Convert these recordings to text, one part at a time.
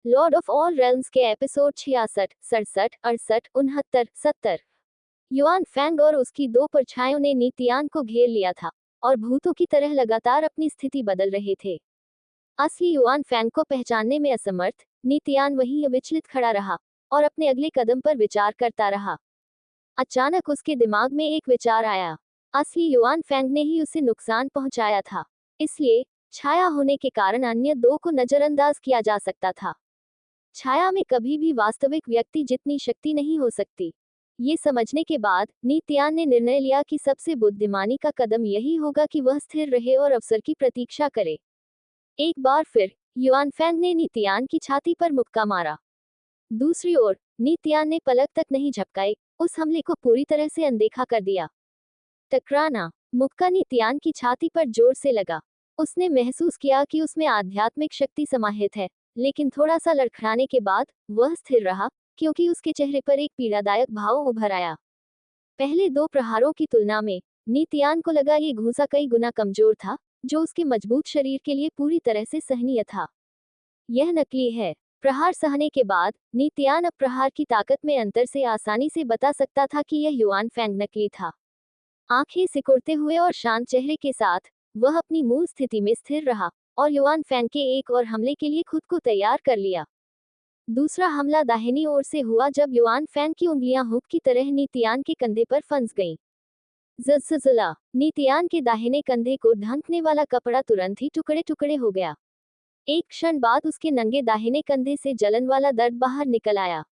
Lord of all realms के episode 66, 67, 68, 69, 70। Yuan Fang और उसकी दो परछाइयों ने नीतियान को घेर लिया था और भूतों की तरह लगातार अपनी स्थिति बदल रहे थे। असली युआन फैंग को पहचानने में असमर्थ, नीतियान वहीं विचलित खड़ा रहा और अपने अगले कदम पर विचार करता रहा। अचानक उसके दिमाग में एक विचार आया। असली युआन फैंग ने ही उसे नुकसान पहुंचाया था, इसलिए छाया होने के कारण अन्य दो को नजरअंदाज किया जा सकता था। छाया में कभी भी वास्तविक व्यक्ति जितनी शक्ति नहीं हो सकती। ये समझने के बाद नीतियान ने निर्णय लिया कि सबसे बुद्धिमानी का कदम यही होगा कि वह स्थिर रहे और अवसर की प्रतीक्षा करे। एक बार फिर युआन फैंग ने नीतियान की छाती पर मुक्का मारा। दूसरी ओर नीतियान ने पलक तक नहीं झपकाई, उस हमले को पूरी तरह से अनदेखा कर दिया। टकराना। मुक्का नीतियान की छाती पर जोर से लगा। उसने महसूस किया कि उसमें आध्यात्मिक शक्ति समाहित है, लेकिन थोड़ा सा लड़खड़ाने के बाद वह स्थिर रहा, क्योंकि उसके चेहरे पर एक पीड़ादायक भाव उभर आया। पहले दो प्रहारों की तुलना में नीतियान को लगा ये घूंसा कई गुना कमजोर था, जो उसके मजबूत शरीर के लिए पूरी तरह से सहनीय था। यह नकली है। प्रहार सहने के बाद नीतियान अब प्रहार की ताकत में अंतर से आसानी से बता सकता था कि यह युआन फैंग नकली था। आंखें सिकुड़ते हुए और शांत चेहरे के साथ वह अपनी मूल स्थिति में स्थिर रहा और युआन फैंग के एक और हमले के लिए खुद को तैयार कर लिया। दूसरा हमला दाहिनी ओर से हुआ जब युआन फैंग की उंगलियां हुक की तरह नीतियान के कंधे पर फंस गईं। ज़ज़ज़ला। नीतियान के दाहिने कंधे को ढंकने वाला कपड़ा तुरंत ही टुकड़े टुकड़े हो गया। एक क्षण बाद उसके नंगे दाहिने कंधे से जलन वाला दर्द बाहर निकल आया।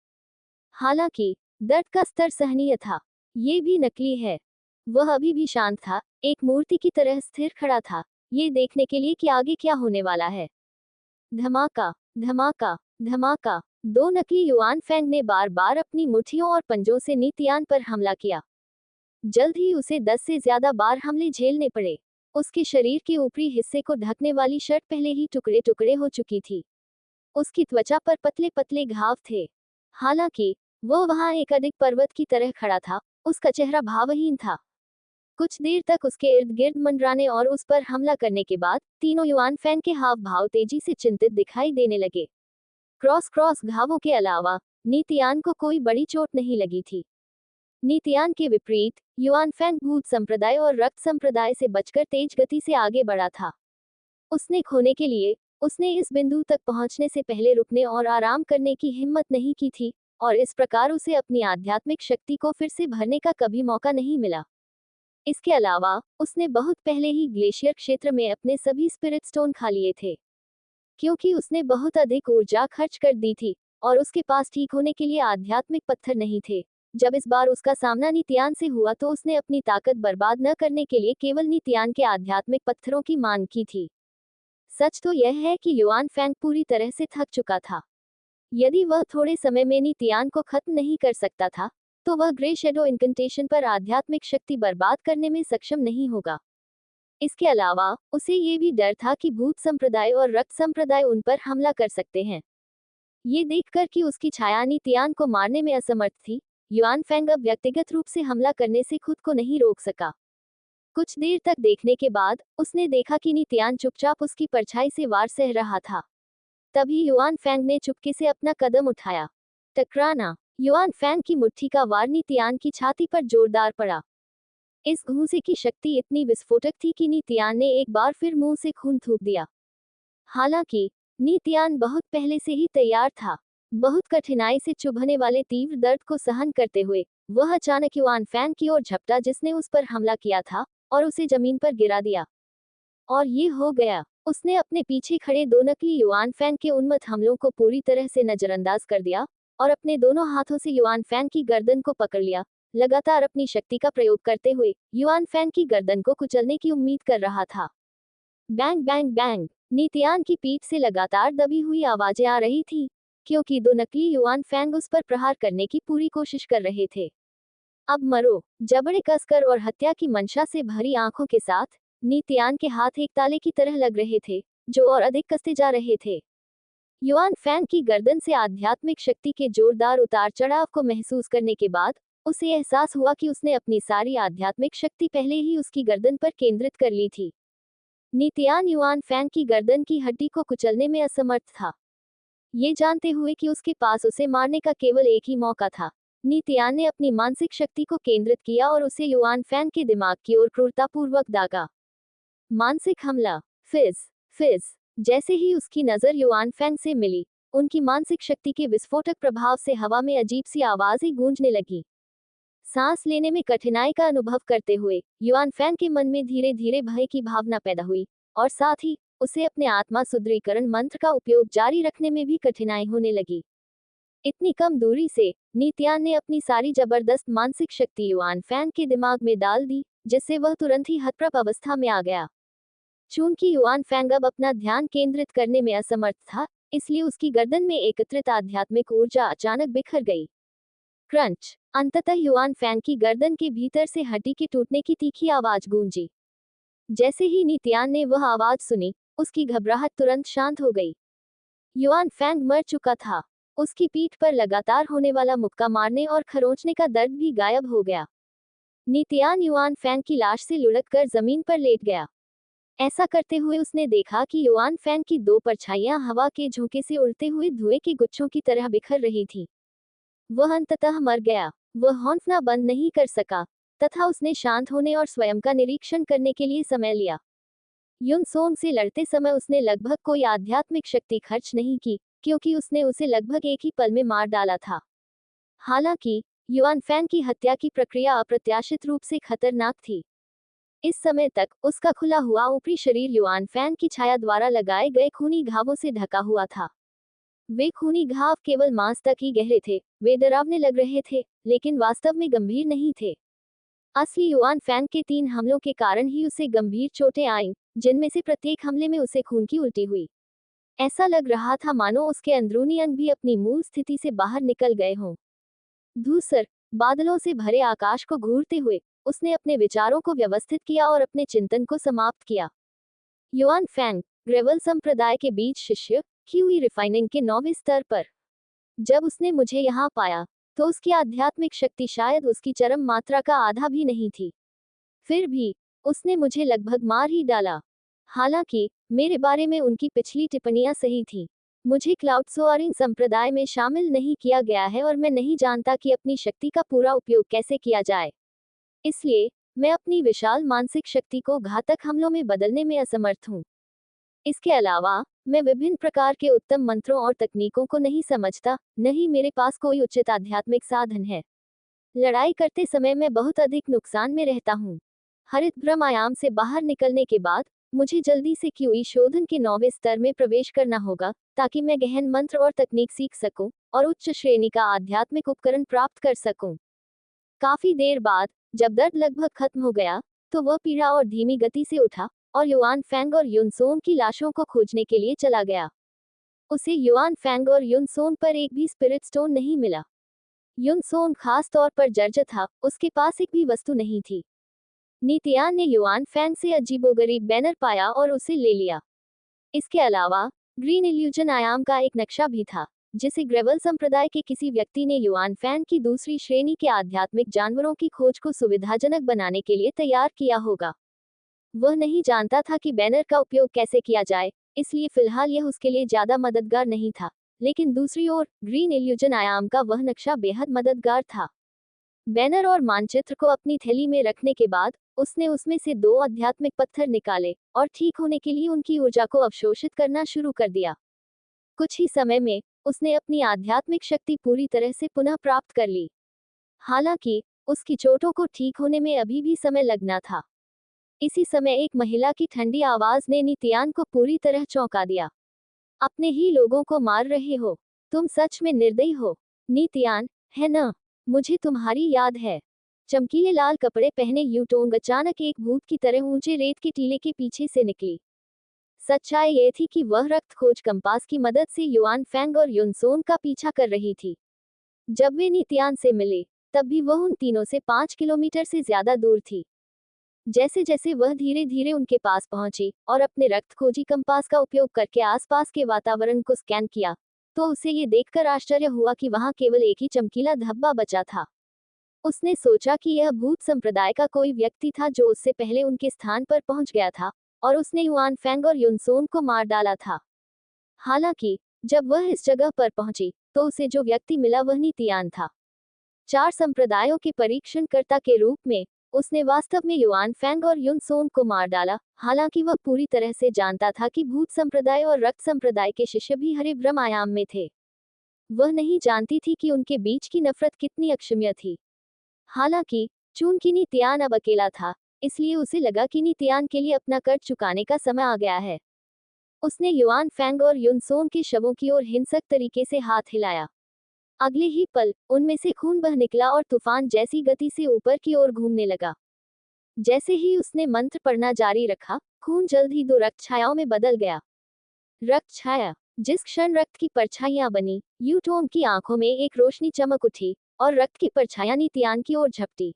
हालांकि दर्द का स्तर सहनीय था, ये भी नकली है। वह अभी भी शांत था, एक मूर्ति की तरह स्थिर खड़ा था, ये देखने के लिए कि आगे क्या होने वाला है। धमाका, धमाका, धमाका। दो नकली युआन फैंग ने बार बार अपनी मुट्ठियों और पंजों से नीतियान पर हमला किया। जल्द ही उसे 10 से ज्यादा बार हमले झेलने पड़े। उसके शरीर के ऊपरी हिस्से को ढकने वाली शर्ट पहले ही टुकड़े टुकड़े हो चुकी थी। उसकी त्वचा पर पतले पतले घाव थे। हालांकि वह वहां एक अधिक पर्वत की तरह खड़ा था, उसका चेहरा भावहीन था। कुछ देर तक उसके इर्द गिर्द मंडराने और उस पर हमला करने के बाद तीनों युआन फैंग के हाव भाव तेजी से चिंतित दिखाई देने लगे। क्रॉस क्रॉस घावों के अलावा नीतियान को कोई बड़ी चोट नहीं लगी थी। नीतियान के विपरीत युआन फैंग भूत संप्रदाय और रक्त संप्रदाय से बचकर तेज गति से आगे बढ़ा था। उसने खोने के लिए उसने इस बिंदु तक पहुंचने से पहले रुकने और आराम करने की हिम्मत नहीं की थी, और इस प्रकार उसे अपनी आध्यात्मिक शक्ति को फिर से भरने का कभी मौका नहीं मिला। इसके अलावा उसने बहुत पहले ही ग्लेशियर क्षेत्र में अपने सभी स्पिरिट स्टोन खा लिए थे, क्योंकि उसने बहुत अधिक ऊर्जा खर्च कर दी थी और उसके पास ठीक होने के लिए आध्यात्मिक पत्थर नहीं थे। जब इस बार उसका सामना नीतियान से हुआ तो उसने अपनी ताकत बर्बाद न करने के लिए केवल नीतियान के आध्यात्मिक पत्थरों की मांग की थी। सच तो यह है कि युआन फैंग पूरी तरह से थक चुका था। यदि वह थोड़े समय में नीतियान को खत्म नहीं कर सकता था, तो वह ग्रे शेडो इनकंटेशन पर आध्यात्मिक शक्ति बर्बाद करने में सक्षम नहीं होगा। इसके अलावा उसे ये भी डर था कि भूत संप्रदाय और रक्त संप्रदाय उन पर हमला कर सकते हैं। ये देखकर कि उसकी छाया नीतियान को मारने में असमर्थ थी, युआन फैंग अब व्यक्तिगत रूप से हमला करने से खुद को नहीं रोक सका। कुछ देर तक देखने के बाद उसने देखा कि नीतियान चुपचाप उसकी परछाई से वार सह रहा था। तभी युआन फैंग ने चुपके से अपना कदम उठाया। टकराना। युआन फैंग की मुट्ठी का वार नीतियान की छाती पर जोरदार पड़ा। इस घूंसे की शक्ति इतनी विस्फोटक थी कि नीतियान ने एक बार फिर मुंह से खून थूक दिया। हालांकि नीतियान बहुत पहले से ही तैयार था। बहुत कठिनाई से चुभने वाले तीव्र दर्द को सहन करते हुए वह अचानक युआन फैंग की ओर झपटा जिसने उस पर हमला किया था, और उसे जमीन पर गिरा दिया। और ये हो गया। उसने अपने पीछे खड़े दो नकली युआन फैंग के उन्मत्त हमलों को पूरी तरह से नजरअंदाज कर दिया और अपने दोनों हाथों से युआन फैंग की गर्दन को पकड़ लिया, लगातार अपनी शक्ति का प्रयोग करते हुए युआन फैंग की गर्दन को कुचलने की उम्मीद कर रहा था। Bang bang bang. नीतियान की पीठ से लगातार दबी हुई आवाजें आ रही थी, क्योंकि दो नकली युआन फैंग उस पर प्रहार करने की पूरी कोशिश कर रहे थे। अब मरो। जबड़े कसकर और हत्या की मंशा से भरी आंखों के साथ नीतियान के हाथ एक ताले की तरह लग रहे थे, जो और अधिक कसते जा रहे थे। युआन फैंग की गर्दन से आध्यात्मिक शक्ति के जोरदार उतार चढ़ाव को महसूस करने के बाद उसे एहसास हुआ कि उसने अपनी सारी आध्यात्मिक शक्ति पहले ही उसकी गर्दन पर केंद्रित कर ली थी। नीतियान युआन फैंग की गर्दन की हड्डी को कुचलने में असमर्थ था। ये जानते हुए कि उसके पास उसे मारने का केवल एक ही मौका था, नीतियान ने अपनी मानसिक शक्ति को केंद्रित किया और उसे युआन फैंग के दिमाग की ओर क्रूरतापूर्वक दागा। मानसिक हमला। फिज फिज। जैसे ही उसकी नजर युआन फैंग से मिली, उनकी मानसिक शक्ति के विस्फोटक प्रभाव से हवा में अजीब सी आवाजें गूंजने लगी। सांस लेने में कठिनाई का अनुभव करते हुए युआन फैंग के मन में धीरे धीरे भय की भावना पैदा हुई, और साथ ही उसे अपने आत्मा सुदृढ़ीकरण मंत्र का उपयोग जारी रखने में भी कठिनाई होने लगी। इतनी कम दूरी से नीतियान ने अपनी सारी जबरदस्त मानसिक शक्ति युआन फैंग के दिमाग में डाल दी, जिससे वह तुरंत ही हतप्रभ अवस्था में आ गया। चूंकि युआन फैंग अब अपना ध्यान केंद्रित करने में असमर्थ था, इसलिए उसकी गर्दन में एकत्रित आध्यात्मिक ऊर्जा अचानक बिखर गई। क्रंच। अंततः युआन फैंग की गर्दन के भीतर से हड्डी के टूटने की तीखी आवाज गूंजी। जैसे ही नीतियान ने वह आवाज सुनी, उसकी घबराहट तुरंत शांत हो गई। युआन फैंग मर चुका था। उसकी पीठ पर लगातार होने वाला मुक्का मारने और खरोंचने का दर्द भी गायब हो गया। नीतियान युआन फैंग की लाश से लुढ़ककर जमीन पर लेट गया। ऐसा करते हुए उसने देखा कि युआन फैंग की दो परछाइयां हवा के झोंके से उड़ते हुए धुएं के गुच्छों की तरह बिखर रही थी। वह अंततः मर गया। वह हौंसना बंद नहीं कर सका, तथा उसने शांत होने और स्वयं का निरीक्षण करने के लिए समय लिया। युन सोंग से लड़ते समय उसने लगभग कोई आध्यात्मिक शक्ति खर्च नहीं की, क्योंकि उसने उसे लगभग एक ही पल में मार डाला था। हालांकि युआन फैंग की हत्या की प्रक्रिया अप्रत्याशित रूप से खतरनाक थी। इस समय तक उसका खुला हुआ ऊपरी शरीर युआन फैंग की छाया द्वारा लगाए गए खूनी घावों से ढका हुआ था। वे खूनी घाव केवल मांस तक ही गहरे थे। वे डरावने लग रहे थे, लेकिन वास्तव में गंभीर नहीं थे। असली युआन फैंग के 3 हमलों के कारण ही उसे गंभीर चोटें आईं, जिनमें से प्रत्येक हमले में उसे खून की उल्टी हुई। ऐसा लग रहा था मानो उसके अंदरूनी अंग भी अपनी मूल स्थिति से बाहर निकल गए हों। धूसर बादलों से भरे आकाश को घूरते हुए उसने अपने विचारों को व्यवस्थित किया और अपने चिंतन को समाप्त किया। युआन फैंग, ग्रेवल संप्रदाय के बीच शिष्य, क्यूई रिफाइनिंग के 9वें स्तर पर। जब उसने मुझे यहाँ पाया, तो उसकी आध्यात्मिक शक्ति शायद उसकी चरम मात्रा का आधा भी नहीं थी। फिर भी उसने मुझे लगभग मार ही डाला। हालांकि मेरे बारे में उनकी पिछली टिप्पणियां सही थीं। मुझे क्लाउड सोअरिंग संप्रदाय में शामिल नहीं किया गया है और मैं नहीं जानता कि अपनी शक्ति का पूरा उपयोग कैसे किया जाए। इसलिए मैं अपनी विशाल मानसिक शक्ति को घातक हमलों में बदलने में असमर्थ हूँ। इसके अलावा मैं विभिन्न प्रकार के उत्तम मंत्रों और तकनीकों को नहीं समझता, न ही मेरे पास कोई उचित आध्यात्मिक साधन है। लड़ाई करते समय मैं बहुत अधिक नुकसान में रहता हूँ। हरित भ्रम आयाम से बाहर निकलने के बाद मुझे जल्दी से क्यूई शोधन के 9वें स्तर में प्रवेश करना होगा, ताकि मैं गहन मंत्र और तकनीक सीख सकूं और उच्च श्रेणी का आध्यात्मिक उपकरण प्राप्त कर सकूं। काफी देर बाद, जब दर्द लगभग खत्म हो गया, तो वह पीड़ा और धीमी गति से उठा और युआन फैंग और युन सोंग की लाशों को खोजने के लिए चला गया। उसे युआन फैंग और युन सोंग पर एक भी स्पिरिट स्टोन नहीं मिला। युन सोंग खास तौर पर जर्जर था, उसके पास एक भी वस्तु नहीं थी। नीतियान ने युआन फैंग से अजीबोगरीब बैनर पाया और उसे ले लिया। इसके अलावा ग्रीन इल्यूजन आयाम का एक नक्शा भी था, जिसे ग्रेवल संप्रदाय के किसी व्यक्ति ने युआन फैंग की दूसरी श्रेणी के आध्यात्मिक जानवरों की खोज को सुविधाजनक बनाने के लिए तैयार किया होगा। वह नहीं जानता था कि बैनर का उपयोग कैसे किया जाए, इसलिए फिलहाल यह उसके लिए ज्यादा मददगार नहीं था। लेकिन दूसरी ओर ग्रीन इल्यूजन आयाम का वह नक्शा बेहद मददगार था। बैनर और मानचित्र को अपनी थैली में रखने के बाद उसने उसमें से 2 आध्यात्मिक पत्थर निकाले और ठीक होने के लिए उनकी ऊर्जा को अवशोषित करना शुरू कर दिया। कुछ ही समय में उसने अपनी आध्यात्मिक शक्ति पूरी तरह से पुनः प्राप्त कर ली। हालांकि उसकी चोटों को ठीक होने में अभी भी समय लगना था। इसी समय एक महिला की ठंडी आवाज ने नीतियान को पूरी तरह चौंका दिया। अपने ही लोगों को मार रहे हो, तुम सच में निर्दयी हो। नीतियान, है न? मुझे तुम्हारी याद है। चमकीले लाल कपड़े पहने यूटोंग अचानक एक भूत की तरह ऊंचे रेत के टीले के पीछे से निकली। सच्चाई ये थी कि वह रक्त खोज कंपास की मदद से युआन फैंग और युनसोन का पीछा कर रही थी। जब वे नीतियान से मिले, तब भी वह उन तीनों से 5 किलोमीटर से ज्यादा दूर थी। जैसे जैसे वह धीरे धीरे उनके पास पहुंची और अपने रक्त खोजी कंपास का उपयोग करके आसपास के वातावरण को स्कैन किया, तो उसे ये देखकर आश्चर्य हुआ कि वहां केवल एक ही चमकीला धब्बा बचा था। उसने सोचा कि यह भूत संप्रदाय का कोई व्यक्ति था जो उससे पहले उनके स्थान पर पहुंच गया था, और उसने युआन फैंग और युनसोन को मार डाला था। हालांकि जब वह इस जगह पर पहुंची तो उसे जो व्यक्ति मिला वह नीतियान था। 4 संप्रदायों के परीक्षणकर्ता के रूप में उसने वास्तव में युआन फैंग और युन सोंग को मार डाला। हालांकि वह पूरी तरह से जानता था कि भूत संप्रदाय और रक्त संप्रदाय के शिष्य भी हरे ब्रह्म आयाम में थे। वह नहीं जानती थी कि उनके बीच की नफरत कितनी अक्षम्य थी। हालांकि चूंकि नीतियान अब अकेला था, इसलिए उसे लगा कि नीतियान के लिए अपना कर्ज चुकाने का समय आ गया है। उसने युआन फैंग और युन सोंग के शवों की ओर हिंसक तरीके से हाथ हिलाया। अगले ही पल उनमें से खून बह निकला और तूफान जैसी गति से ऊपर की ओर घूमने लगा। जैसे ही उसने मंत्र पढ़ना जारी रखा, खून जल्द ही 2 रक्त छायाओं में बदल गया। रक्त छाया। जिस क्षण रक्त की परछाइयां बनी, यूटोंग की आंखों में एक रोशनी चमक उठी और रक्त की परछाइयां नीतियान की ओर झपटी।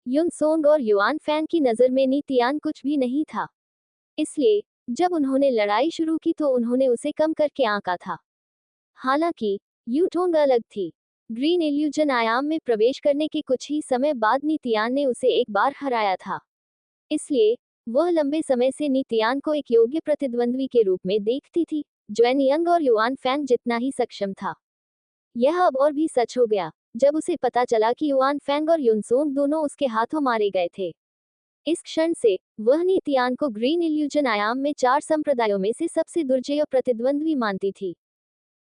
युन सोंग और युआन फैंग की नजर में नीतियान कुछ भी नहीं था। इसलिए जब उन्होंने लड़ाई शुरू की तो उन्होंने उसे कम करके आंका था। हालांकि यूटोंग अलग थी। ग्रीन इल्यूजन आयाम में प्रवेश करने के कुछ ही समय बाद नीतियान ने उसे एक बार हराया था। इसलिए वह लंबे समय से नीतियान को एक योग्य प्रतिद्वंद्वी के रूप में देखती थी, जो एन यंग और युआन फैंग जितना ही सक्षम था। यह अब और भी सच हो गया जब उसे पता चला कि युआन फैंग और युनसोंग दोनों उसके हाथों मारे गए थे। इस क्षण से वह नीतियान को ग्रीन इल्यूजन आयाम में 4 संप्रदायों में से सबसे दुर्जय प्रतिद्वंद्वी मानती थी।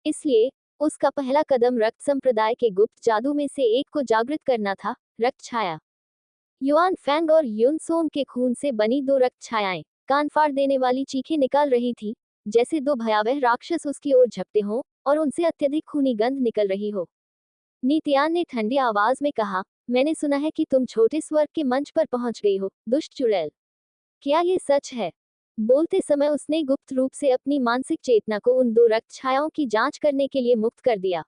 इसलिए उसका पहला कदम रक्त संप्रदाय के गुप्त जादू में से एक को जागृत करना था, रक्त छाया। युआन फैंग और युन सोंग के खून से बनी 2 रक्त छायाएं कान फाड़ देने वाली चीखें निकाल रही थी, जैसे 2 भयावह राक्षस उसकी ओर झपटे हों और उनसे अत्यधिक खूनी गंध निकल रही हो। नीतियान ने ठंडी आवाज में कहा, मैंने सुना है कि तुम छोटे स्वर्ग के मंच पर पहुंच गई हो, दुष्ट चुड़ैल। क्या ये सच है? बोलते समय उसने गुप्त रूप से अपनी मानसिक चेतना को उन 2 रक्त छायाओं की जांच करने के लिए मुक्त कर दिया।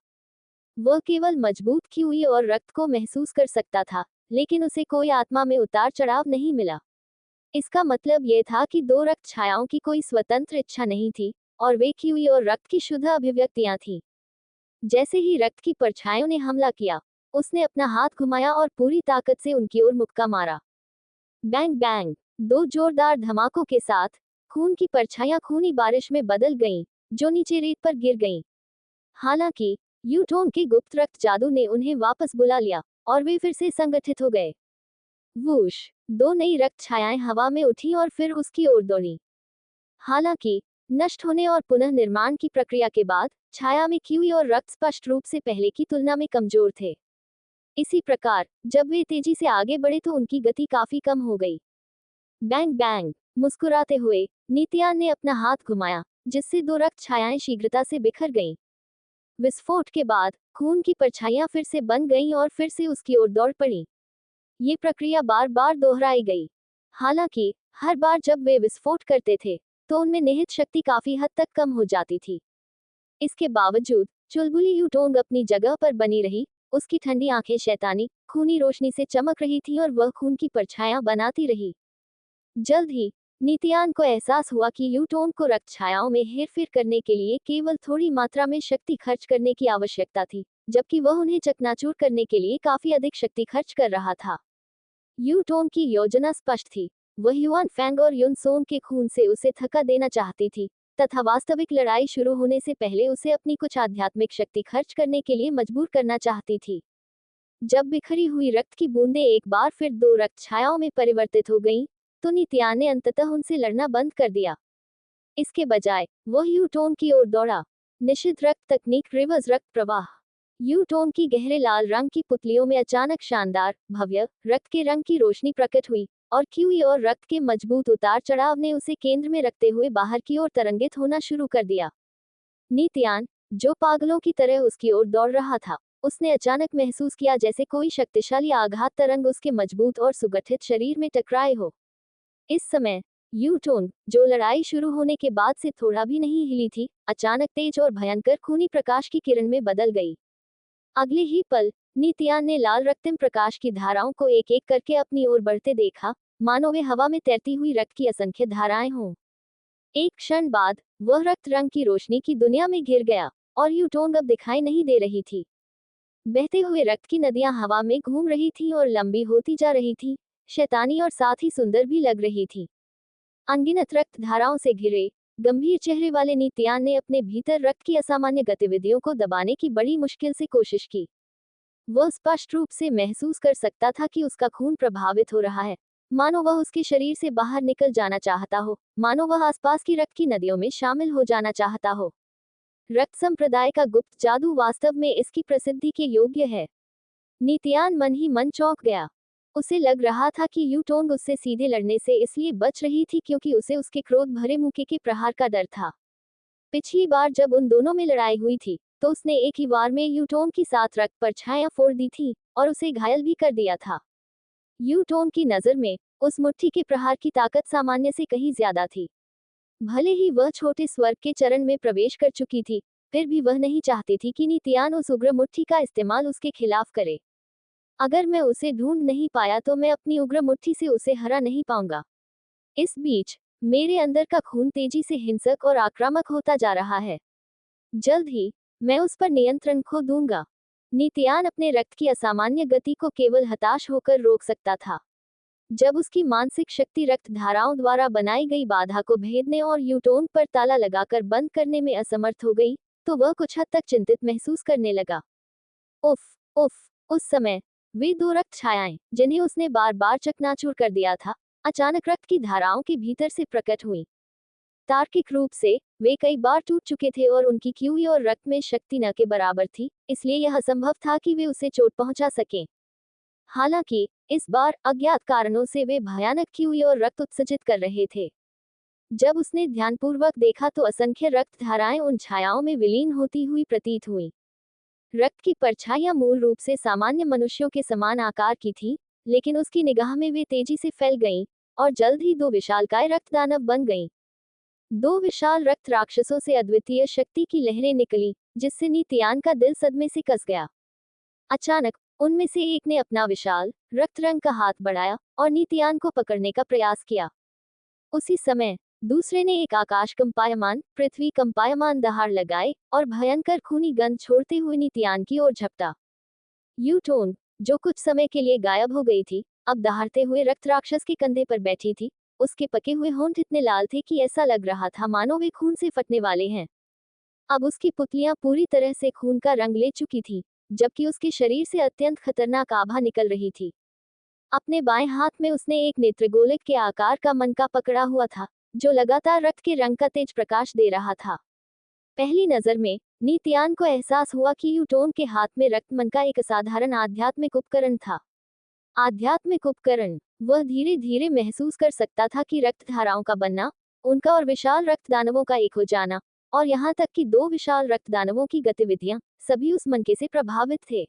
वह केवल मजबूत की हुई और रक्त को महसूस कर सकता था, लेकिन उसे कोई आत्मा में उतार चढ़ाव नहीं मिला। इसका मतलब यह था कि 2 रक्त छायाओं की कोई स्वतंत्र इच्छा नहीं थी और वे की हुई और रक्त की शुद्ध अभिव्यक्तियां थीं। जैसे ही रक्त की परछाइयों ने हमला किया, उसने अपना हाथ घुमाया और पूरी ताकत से उनकी ओर मुक्का मारा। Bang bang. 2 जोरदार धमाकों के साथ खून की परछाइयां खूनी बारिश में बदल गईं, जो नीचे रेत पर गिर गईं। हालांकि यूटोंग के गुप्त रक्त जादू ने उन्हें वापस बुला लिया और वे फिर से संगठित हो गए। वूश। 2 नई रक्त छायाएं हवा में उठी और फिर उसकी ओर दौड़ी। हालांकि नष्ट होने और पुनः निर्माण की प्रक्रिया के बाद छाया में कीवी और रक्त स्पष्ट रूप से पहले की तुलना में कमजोर थे। इसी प्रकार जब वे तेजी से आगे बढ़े तो उनकी गति काफी कम हो गई। Bang bang. मुस्कुराते हुए नीतियान ने अपना हाथ घुमाया, जिससे 2 रक्त छायाएं शीघ्रता से बिखर गईं। विस्फोट के बाद खून की परछाइयां फिर से बन गईं और फिर से उसकी ओर दौड़ पड़ी। ये प्रक्रिया बार बार दोहराई गई। हालांकि हर बार जब वे विस्फोट करते थे तो उनमें निहित शक्ति काफी हद तक कम हो जाती थी। इसके बावजूद चुलबुली यूटोंग अपनी जगह पर बनी रही। उसकी ठंडी आंखें शैतानी खूनी रोशनी से चमक रही थी और वह खून की परछाइयां बनाती रही। जल्द ही नीतियान को एहसास हुआ कि यूटोंग को रक्त छायाओं में हेरफेर करने के लिए केवल थोड़ी मात्रा में शक्ति खर्च करने की आवश्यकता थी, जबकि वह उन्हें चकनाचूर करने के लिए काफी अधिक शक्ति खर्च कर रहा था। यूटोंग की योजना स्पष्ट थी। वह युआन फैंग और युन सोंग के खून से उसे थका देना चाहती थी तथा वास्तविक लड़ाई शुरू होने से पहले उसे अपनी कुछ आध्यात्मिक शक्ति खर्च करने के लिए मजबूर करना चाहती थी। जब बिखरी हुई रक्त की बूंदें एक बार फिर 2 रक्त छायाओं में परिवर्तित हो गईं, तो नीतियान ने अंततः उनसे लड़ना बंद कर दिया। इसके बजाय वह यूटोंग की ओर दौड़ा। निषिद्ध रक्त तकनीक रिवर्स रक्त प्रवाह। यूटोंग की गहरे लाल रंग की पुतलियों में अचानक शानदार, भव्य, रक्त के रंग की रोशनी प्रकट हुई और कीवी और रक्त के मजबूत उतार चढ़ाव ने उसे केंद्र में रखते हुए बाहर की ओर तरंगित होना शुरू कर दिया। नीतियान, जो पागलों की तरह उसकी ओर दौड़ रहा था, उसने अचानक महसूस किया जैसे कोई शक्तिशाली आघात तरंग उसके मजबूत और सुगठित शरीर में टकराए हो। इस समय यूटोंग, जो लड़ाई शुरू होने के बाद से थोड़ा भी नहीं हिली थी, अचानक तेज और भयंकर खूनी प्रकाश की किरण में बदल गई। अगले ही पल नीतियान ने लाल रक्तिम प्रकाश की धाराओं को एक एक करके अपनी ओर बढ़ते देखा, मानो वे हवा में तैरती हुई रक्त की असंख्य धाराएं हों। एक क्षण बाद वह रक्त रंग की रोशनी की दुनिया में घिर गया और यूटोंग अब दिखाई नहीं दे रही थी। बहते हुए रक्त की नदियां हवा में घूम रही थीं और लंबी होती जा रही थीं, शैतानी और साथ ही सुंदर भी लग रही थी। अनगिनत रक्त धाराओं से घिरे गंभीर चेहरे वाले नित्यान ने अपने भीतर रक्त की असामान्य गतिविधियों को दबाने की बड़ी मुश्किल से कोशिश की। वह स्पष्ट रूप से महसूस कर सकता था कि उसका खून प्रभावित हो रहा है, मानो वह उसके शरीर से बाहर निकल जाना चाहता हो, मानो वह आसपास की रक्त की नदियों में शामिल हो जाना चाहता हो। रक्त संप्रदाय का गुप्त जादू वास्तव में इसकी प्रसिद्धि के योग्य है। नित्यान मन ही मन चौंक गया। उसे लग रहा था कि यूटोंग उससे सीधे लड़ने से इसलिए बच रही थी क्योंकि उसे उसके क्रोध भरे मुंह के प्रहार का डर था। पिछली बार जब उन दोनों में लड़ाई हुई थी तो उसने एक ही वार में यूटोंग की 7 रक्त परछाइयां फोड़ दी थी और उसे घायल भी कर दिया था। यूटोंग की नजर में उस मुट्ठी के प्रहार की ताकत सामान्य से कहीं ज्यादा थी। भले ही वह छोटे स्वर्ग के चरण में प्रवेश कर चुकी थी, फिर भी वह नहीं चाहती थी कि नित्यान उस उग्र मुट्ठी का इस्तेमाल उसके खिलाफ करे। अगर मैं उसे ढूंढ नहीं पाया तो मैं अपनी उग्र मुट्ठी से उसे हरा नहीं पाऊंगा। इस बीच मेरे अंदर का खून तेजी से हिंसक और आक्रामक होता जा रहा है। जल्द ही मैं उस पर नियंत्रण खो दूंगा। नित्यान अपने रक्त की असामान्य गति को केवल हताश होकर रोक सकता था। जब उसकी मानसिक शक्ति रक्त धाराओं द्वारा बनाई गई बाधा को भेदने और यूटोन पर ताला लगाकर बंद करने में असमर्थ हो गई, तो वह कुछ हद तक चिंतित महसूस करने लगा। उफ, उफ, उस समय वे 2 रक्त छायाएं, जिन्हें उसने बार बार चकनाचूर कर दिया था, अचानक रक्त की धाराओं के भीतर से प्रकट हुई। तार्किक रूप से वे कई बार टूट चुके थे और उनकी क्यूई और रक्त में शक्ति न के बराबर थी, इसलिए यह असंभव था कि वे उसे चोट पहुंचा सकें। हालांकि इस बार अज्ञात कारणों से वे भयानक क्यूई और रक्त उत्सर्जित कर रहे थे। जब उसने ध्यानपूर्वक देखा तो असंख्य रक्त धाराएं उन छायाओं में विलीन होती हुई प्रतीत हुई। रक्त की परछाइयां मूल रूप से सामान्य मनुष्यों के समान आकार की थीं, लेकिन उसकी निगाह में वे तेजी से फैल गईं और जल्द ही 2 विशालकाय रक्त दानव बन गईं। 2 विशाल रक्त राक्षसों से अद्वितीय शक्ति की लहरें निकली, जिससे नित्यान का दिल सदमे से कस गया। अचानक उनमें से एक ने अपना विशाल रक्त रंग का हाथ बढ़ाया और नित्यान को पकड़ने का प्रयास किया। उसी समय दूसरे ने एक आकाश कंपायमान, पृथ्वी कंपायमान दहाड़ लगाए और भयंकर खूनी गंध छोड़ते हुए नित्यान की ओर झपटा। यूटोन, जो कुछ समय के लिए गायब हो गई थी, अब दहाड़ते हुए रक्त राक्षस के कंधे पर बैठी थी। उसके पके हुए होंठ इतने लाल थे कि ऐसा लग रहा था मानो वे खून से फटने वाले हैं। अब उसकी पुतलियां पूरी तरह से खून का रंग ले चुकी थी, जबकि उसके शरीर से अत्यंत खतरनाक आभा निकल रही थी। अपने बाएं हाथ में उसने एक नेत्रगोलक के आकार का मनका पकड़ा हुआ था, जो लगातार रक्त के रंग का तेज प्रकाश दे रहा था। पहली नजर में नित्यान को एहसास हुआ कि यूटोन के हाथ में रक्त मनका एक असाधारण आध्यात्मिक उपकरण था। आध्यात्मिक उपकरण। वह धीरे धीरे महसूस कर सकता था कि रक्त धाराओं का बनना, उनका और विशाल रक्त दानवों का एक हो जाना, और यहाँ तक कि 2 विशाल रक्त दानवों की गतिविधियां, सभी उस मनके से प्रभावित थे।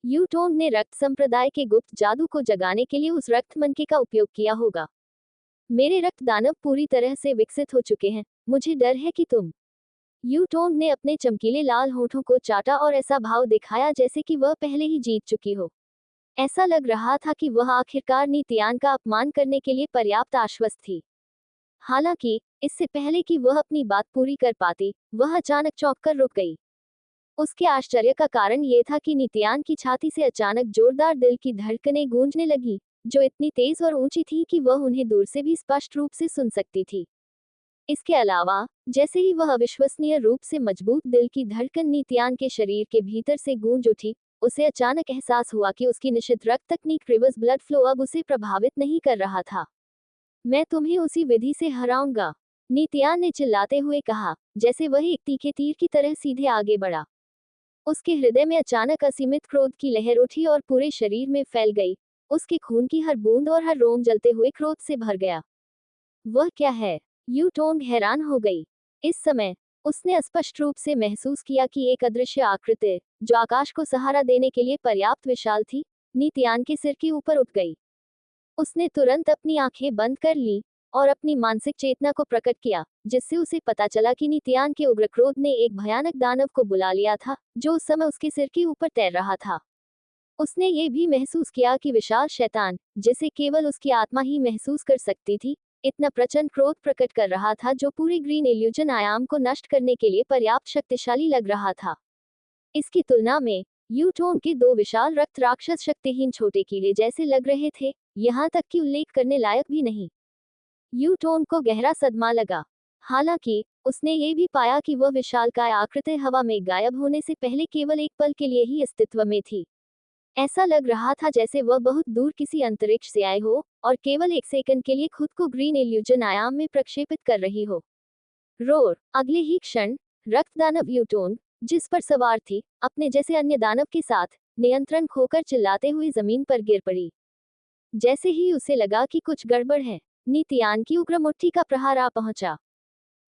यूटोन ने रक्त संप्रदाय के गुप्त जादू को जगाने के लिए उस रक्त मनके का उपयोग किया होगा। मेरे रक्त दानव पूरी तरह से विकसित हो चुके हैं, मुझे डर है कि तुम। यूटोन ने अपने चमकीले लाल होठों को चाटा और ऐसा भाव दिखाया जैसे कि वह पहले ही जीत चुकी हो। ऐसा लग रहा था कि वह आखिरकार नित्यान का अपमान करने के लिए पर्याप्त आश्वस्त थी। हालांकि इससे पहले कि वह अपनी बात पूरी कर पाती, वह अचानक चौंककर रुक गई। उसके आश्चर्य का कारण ये था कि नित्यान की छाती से अचानक जोरदार दिल की धड़कनें गूंजने लगी, जो इतनी तेज और ऊंची थी कि वह उन्हें दूर से भी स्पष्ट रूप से सुन सकती थी। इसके अलावा जैसे ही वह अविश्वसनीय रूप से मजबूत दिल की धड़कन नित्यान के शरीर के भीतर से गूंज उठी, उसे अचानक एहसास हुआ कि उसकी निषिद्ध रक्त तकनीक रिवर्स ब्लड फ्लो अब उसे प्रभावित नहीं कर रहा था। मैं तुम्हें उसी विधि से हराऊंगा, नित्यान ने चिल्लाते हुए कहा, जैसे वह एक तीखे तीर की तरह सीधे आगे बढ़ा। उसके हृदय में अचानक असीमित क्रोध की लहर उठी और पूरे शरीर में फैल गई। उसके खून की हर बूंद और हर रोम जलते हुए क्रोध से भर गया। वह क्या है? यूटोंग हैरान हो गई। इस समय उसने स्पष्ट रूप से महसूस किया कि एक अदृश्य आकृति, जो आकाश को सहारा देने के लिए पर्याप्त विशाल थी, नित्यान के सिर के ऊपर उठ गई। उसने तुरंत अपनी आंखें बंद कर ली और अपनी मानसिक चेतना को प्रकट किया, जिससे उसे पता चला कि नित्यान के उग्र क्रोध ने एक भयानक दानव को बुला लिया था, जो उस समय उसके सिर के ऊपर तैर रहा था। उसने ये भी महसूस किया कि विशाल शैतान, जिसे केवल उसकी आत्मा ही महसूस कर सकती थी, इतना प्रचंड क्रोध प्रकट कर रहा था जो पूरी ग्रीन इल्यूजन आयाम को नष्ट करने के लिए पर्याप्त शक्तिशाली लग रहा था। इसकी तुलना में यूटोन के 2 विशाल रक्त राक्षस शक्तिहीन छोटे कीड़े जैसे लग रहे थे, यहाँ तक कि उल्लेख करने लायक भी नहीं। यूटोन को गहरा सदमा लगा। हालांकि उसने ये भी पाया कि वह विशालकाय आकृति हवा में गायब होने से पहले केवल एक पल के लिए ही अस्तित्व में थी। ऐसा लग रहा था जैसे वह बहुत दूर किसी अंतरिक्ष से आए हो और केवल एक सेकंड के लिए खुद को ग्रीन इल्यूजन आयाम में प्रक्षेपित कर रही हो। रोर, अगले ही क्षण रक्त दानव यूटोन, जिस पर सवार थी, अपने जैसे अन्य दानव के साथ नियंत्रण खोकर चिल्लाते हुए जमीन पर गिर पड़ी। जैसे ही उसे लगा कि कुछ गड़बड़ है, नीतियान की उग्र मुट्ठी का प्रहार आ पहुंचा।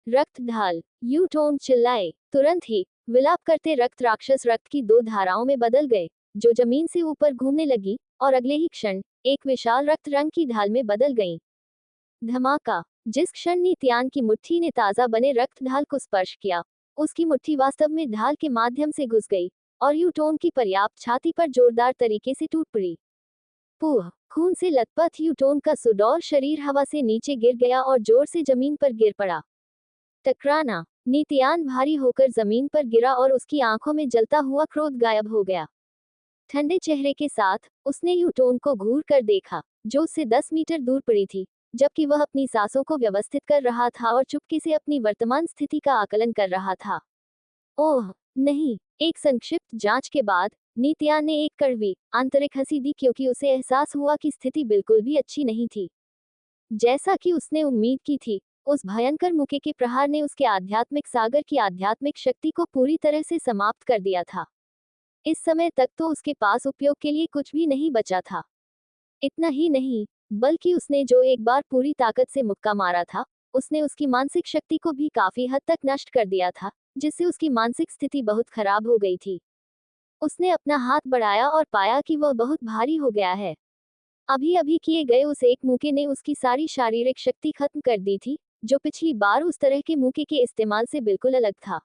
रक्त ढाल, यूटोन चिल्लाए। तुरंत ही विलाप करते रक्त राक्षस रक्त की दो धाराओं में बदल गए, जो जमीन से ऊपर घूमने लगी और अगले ही क्षण एक विशाल रक्त रंग की ढाल में बदल गईं। धमाका, जिस क्षण नीतियान की मुट्ठी ने ताजा बने रक्त ढाल को स्पर्श किया, उसकी मुट्ठी वास्तव में ढाल के माध्यम से घुस गई और यूटोन की पर्याप्त छाती पर जोरदार तरीके से टूट पड़ी। पूह, खून से लथपथ यूटोन का सुडौल शरीर हवा से नीचे गिर गया और जोर से जमीन पर गिर पड़ा। टकराना, नीतियान भारी होकर जमीन पर गिरा और उसकी आंखों में जलता हुआ क्रोध गायब हो गया। ठंडे चेहरे के साथ उसने यूटोन को घूर कर देखा, जो उससे 10 मीटर दूर पड़ी थी, जबकि वह अपनी सांसों को व्यवस्थित कर रहा था और चुपके से अपनी वर्तमान स्थिति का आकलन कर रहा था। ओह नहीं! एक संक्षिप्त जांच के बाद नीतियान ने एक कड़वी आंतरिक हंसी दी, क्योंकि उसे एहसास हुआ कि स्थिति बिल्कुल भी अच्छी नहीं थी। जैसा कि उसने उम्मीद की थी, उस भयंकर मुके के प्रहार ने उसके आध्यात्मिक सागर की आध्यात्मिक शक्ति को पूरी तरह से समाप्त कर दिया था। इस समय तक तो उसके पास उपयोग के लिए कुछ भी नहीं बचा था। इतना ही नहीं, बल्कि उसने जो एक बार पूरी ताकत से मुक्का मारा था, उसने उसकी मानसिक शक्ति को भी काफी हद तक नष्ट कर दिया था, जिससे उसकी मानसिक स्थिति बहुत खराब हो गई थी। उसने अपना हाथ बढ़ाया और पाया कि वह बहुत भारी हो गया है। अभी अभी किए गए उस एक मुके ने उसकी सारी शारीरिक शक्ति खत्म कर दी थी, जो पिछली बार उस तरह के मुके के इस्तेमाल से बिल्कुल अलग था।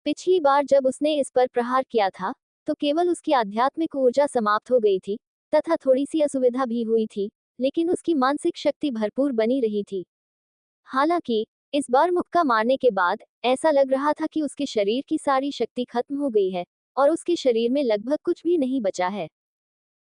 पिछली बार जब उसने इस पर प्रहार किया था, तो केवल उसकी आध्यात्मिक ऊर्जा समाप्त हो गई थी, तथा थोड़ी सी असुविधा भी हुई थी, लेकिन उसकी मानसिक शक्ति भरपूर बनी रही थी। हालांकि इस बार मुक्का मारने के बाद ऐसा लग रहा था कि उसके शरीर की सारी शक्ति खत्म हो गई है और उसके शरीर में लगभग कुछ भी नहीं बचा है।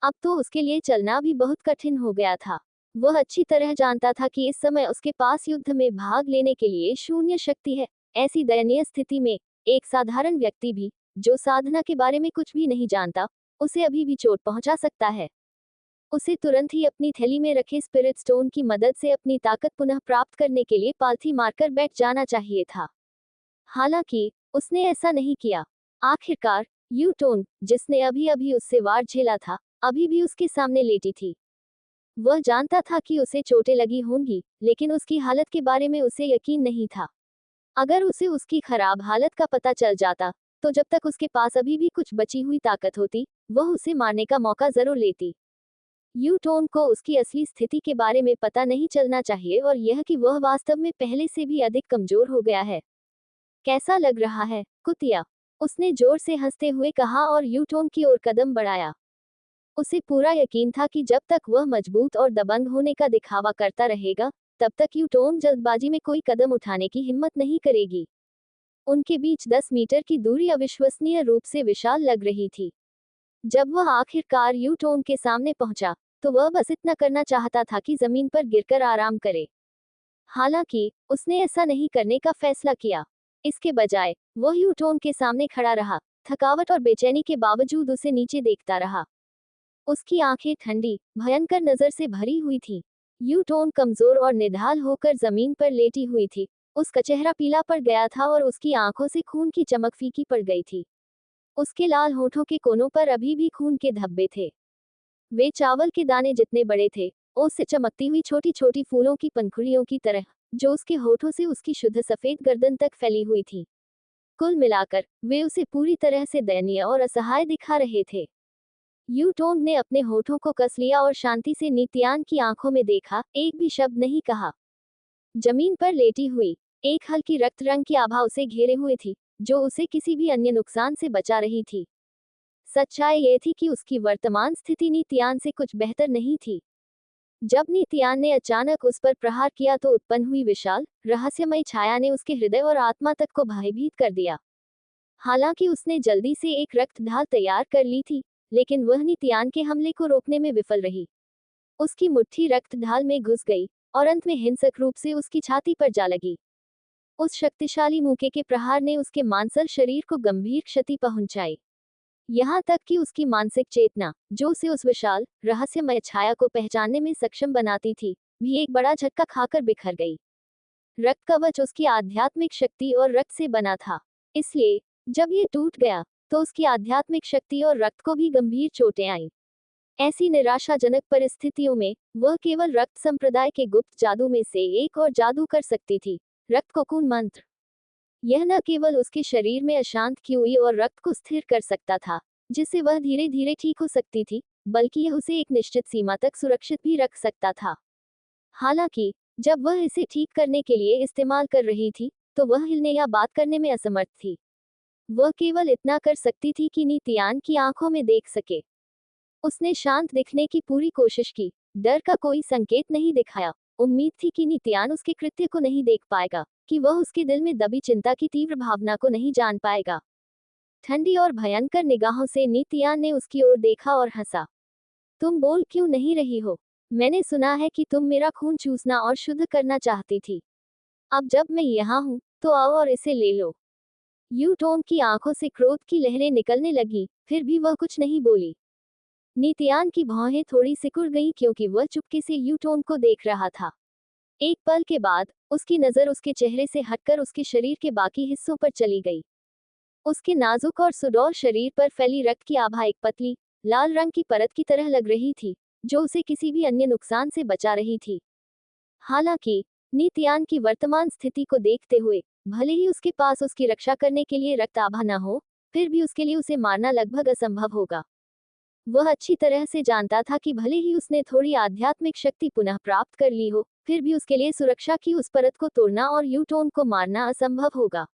अब तो उसके लिए चलना भी बहुत कठिन हो गया था। वह अच्छी तरह जानता था कि इस समय उसके पास युद्ध में भाग लेने के लिए शून्य शक्ति है। ऐसी दयनीय स्थिति में एक साधारण व्यक्ति भी, जो साधना के बारे में कुछ भी नहीं जानता, उसे अभी भी चोट पहुंचा सकता है। उसे तुरंत ही अपनी थैली में रखे स्पिरिट स्टोन की मदद से अपनी ताकत पुनः प्राप्त करने के लिए पालथी मारकर बैठ जाना चाहिए था। हालांकि उसने ऐसा नहीं किया। आखिरकार यूटोन, जिसने अभी अभी उससे वार झेला था, अभी भी उसके सामने लेटी थी। वह जानता था कि उसे चोटें लगी होंगी, लेकिन उसकी हालत के बारे में उसे यकीन नहीं था। अगर उसे उसकी खराब हालत का पता चल जाता, तो जब तक उसके पास अभी भी कुछ बची हुई ताकत होती, वह उसे मारने का मौका जरूर लेती। यूटोन को उसकी असली स्थिति के बारे में पता नहीं चलना चाहिए, और यह कि वह वास्तव में पहले से भी अधिक कमजोर हो गया है। कैसा लग रहा है, कुतिया? उसने जोर से हंसते हुए कहा और यूटोन की ओर कदम बढ़ाया। उसे पूरा यकीन था कि जब तक वह मजबूत और दबंग होने का दिखावा करता रहेगा, तब तक यूटोन जल्दबाजी में कोई कदम उठाने की हिम्मत नहीं करेगी। उनके बीच 10 मीटर की दूरी अविश्वसनीय रूप से विशाल लग रही थी। जब वह आखिरकार यूटोन के सामने पहुंचा, तो वह बस इतना करना चाहता था कि जमीन पर गिरकर आराम करे। हालांकि उसने ऐसा नहीं करने का फैसला किया। इसके बजाय वह यूटोन के सामने खड़ा रहा, थकावट और बेचैनी के बावजूद उसे नीचे देखता रहा। उसकी आंखें ठंडी, भयंकर नजर से भरी हुई थीं। यूटोन कमजोर और निढाल होकर जमीन पर लेटी हुई थी। उसका चेहरा पीला पड़ गया था और उसकी आंखों से खून की चमक फीकी पड़ गई थी। उसके लाल होठों के कोनों पर अभी भी खून के धब्बे थे। वे चावल के दाने जितने बड़े थे, ओस से चमकती हुई छोटी छोटी फूलों की पंखुड़ियों की तरह, जो उसके होठों से उसकी शुद्ध सफेद गर्दन तक फैली हुई थी। कुल मिलाकर वे उसे पूरी तरह से दयनीय और असहाय दिखा रहे थे। यूटोन ने अपने होठों को कस लिया और शांति से नीतियान की आंखों में देखा, एक भी शब्द नहीं कहा। जमीन पर लेटी हुई एक हल्की रक्त रंग की आभा उसे घेरे हुए थी, जो उसे किसी भी अन्य नुकसान से बचा रही थी। सच्चाई ये थी कि उसकी वर्तमान स्थिति नीतियान से कुछ बेहतर नहीं थी। जब नीतियान ने अचानक उस पर प्रहार किया, तो उत्पन्न हुई विशाल रहस्यमय छाया ने उसके हृदय और आत्मा तक को भयभीत कर दिया। हालांकि उसने जल्दी से एक रक्त ढाल तैयार कर ली थी, लेकिन वह नीतियान के हमले को रोकने में विफल रही। उसकी मुट्ठी रक्त ढाल में घुस गई और अंत में हिंसक रूप से उसकी छाती पर जा लगी। उस शक्तिशाली मूके के प्रहार ने उसके मांसल शरीर को गंभीर क्षति पहुंचाई। यहाँ तक कि उसकी मानसिक चेतना, जो उसे उस विशाल रहस्यमय छाया को पहचानने में सक्षम बनाती थी, भी एक बड़ा झटका खाकर बिखर गई। रक्त कवच उसकी आध्यात्मिक शक्ति और रक्त से बना था, इसलिए जब ये टूट गया तो उसकी आध्यात्मिक शक्ति और रक्त को भी गंभीर चोटें आईं। ऐसी निराशाजनक परिस्थितियों में वह केवल रक्त संप्रदाय के गुप्त जादू में से एक और जादू कर सकती थी, रक्त कोकून मंत्र। यह न केवल उसके शरीर में अशांत कीवी और रक्त को स्थिर कर सकता था, जिससे वह धीरे धीरे ठीक हो सकती थी, बल्कि यह उसे एक निश्चित सीमा तक सुरक्षित भी रख सकता था। हालांकि जब वह इसे ठीक करने के लिए इस्तेमाल कर रही थी, तो वह हिलने या बात करने में असमर्थ थी। वह केवल इतना कर सकती थी कि नीतियान की आंखों में देख सके। उसने शांत दिखने की पूरी कोशिश की, डर का कोई संकेत नहीं दिखाया। उम्मीद थी कि नीतियान उसके कृत्य को नहीं देख पाएगा, कि वह उसके दिल में दबी चिंता की तीव्र भावना को नहीं जान पाएगा। ठंडी और भयंकर निगाहों से नीतियान ने उसकी ओर देखा और हंसा। तुम बोल क्यों नहीं रही हो? मैंने सुना है कि तुम मेरा खून चूसना और शुद्ध करना चाहती थी। अब जब मैं यहाँ हूँ, तो आओ और इसे ले लो। यूटोन की आंखों से क्रोध की लहरें निकलने लगी, फिर भी वह कुछ नहीं बोली। नीतियान की भौहें थोड़ी सिकुड़ गईं क्योंकि वह चुपके से यूटोन को देख रहा था। एक पल के बाद उसकी नजर उसके चेहरे से हटकर उसके शरीर के बाकी हिस्सों पर चली गई। उसके नाजुक और सुडौल शरीर पर फैली रक्त की आभा एक पतली, लाल रंग की परत की तरह लग रही थी, जो उसे किसी भी अन्य नुकसान से बचा रही थी। हालांकि नीतियान की वर्तमान स्थिति को देखते हुए, भले ही उसके पास उसकी रक्षा करने के लिए रक्त आभा न हो, फिर भी उसके लिए उसे मारना लगभग असंभव होगा। वह अच्छी तरह से जानता था कि भले ही उसने थोड़ी आध्यात्मिक शक्ति पुनः प्राप्त कर ली हो, फिर भी उसके लिए सुरक्षा की उस परत को तोड़ना और यूटोन को मारना असंभव होगा।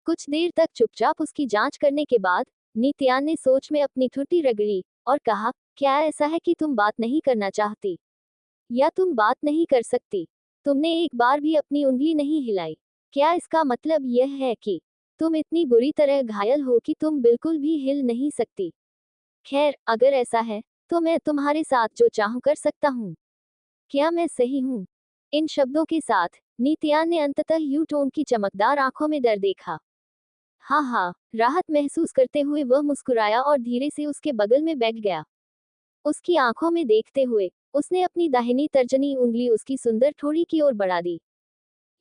कुछ देर तक चुपचाप उसकी जांच करने के बाद नीतियान ने सोच में अपनी ठुड्डी रगड़ी और कहा, क्या ऐसा है कि तुम बात नहीं करना चाहती? या तुम बात नहीं कर सकती? तुमने एक बार भी अपनी उंगली नहीं हिलाई। क्या इसका मतलब यह है कि तुम इतनी बुरी तरह घायल हो कि तुम बिल्कुल भी हिल नहीं सकती? खैर, अगर ऐसा है, तो मैं तुम्हारे साथ जो चाहूं कर सकता हूं। क्या मैं सही हूं? इन शब्दों के साथ नीतियान ने अंततः यूटोन की चमकदार आंखों में डर देखा। हाँ हाँ, राहत महसूस करते हुए वह मुस्कुराया और धीरे से उसके बगल में बैठ गया। उसकी आंखों में देखते हुए उसने अपनी दाहिनी तर्जनी उंगली उसकी सुंदर ठोड़ी की ओर बढ़ा दी।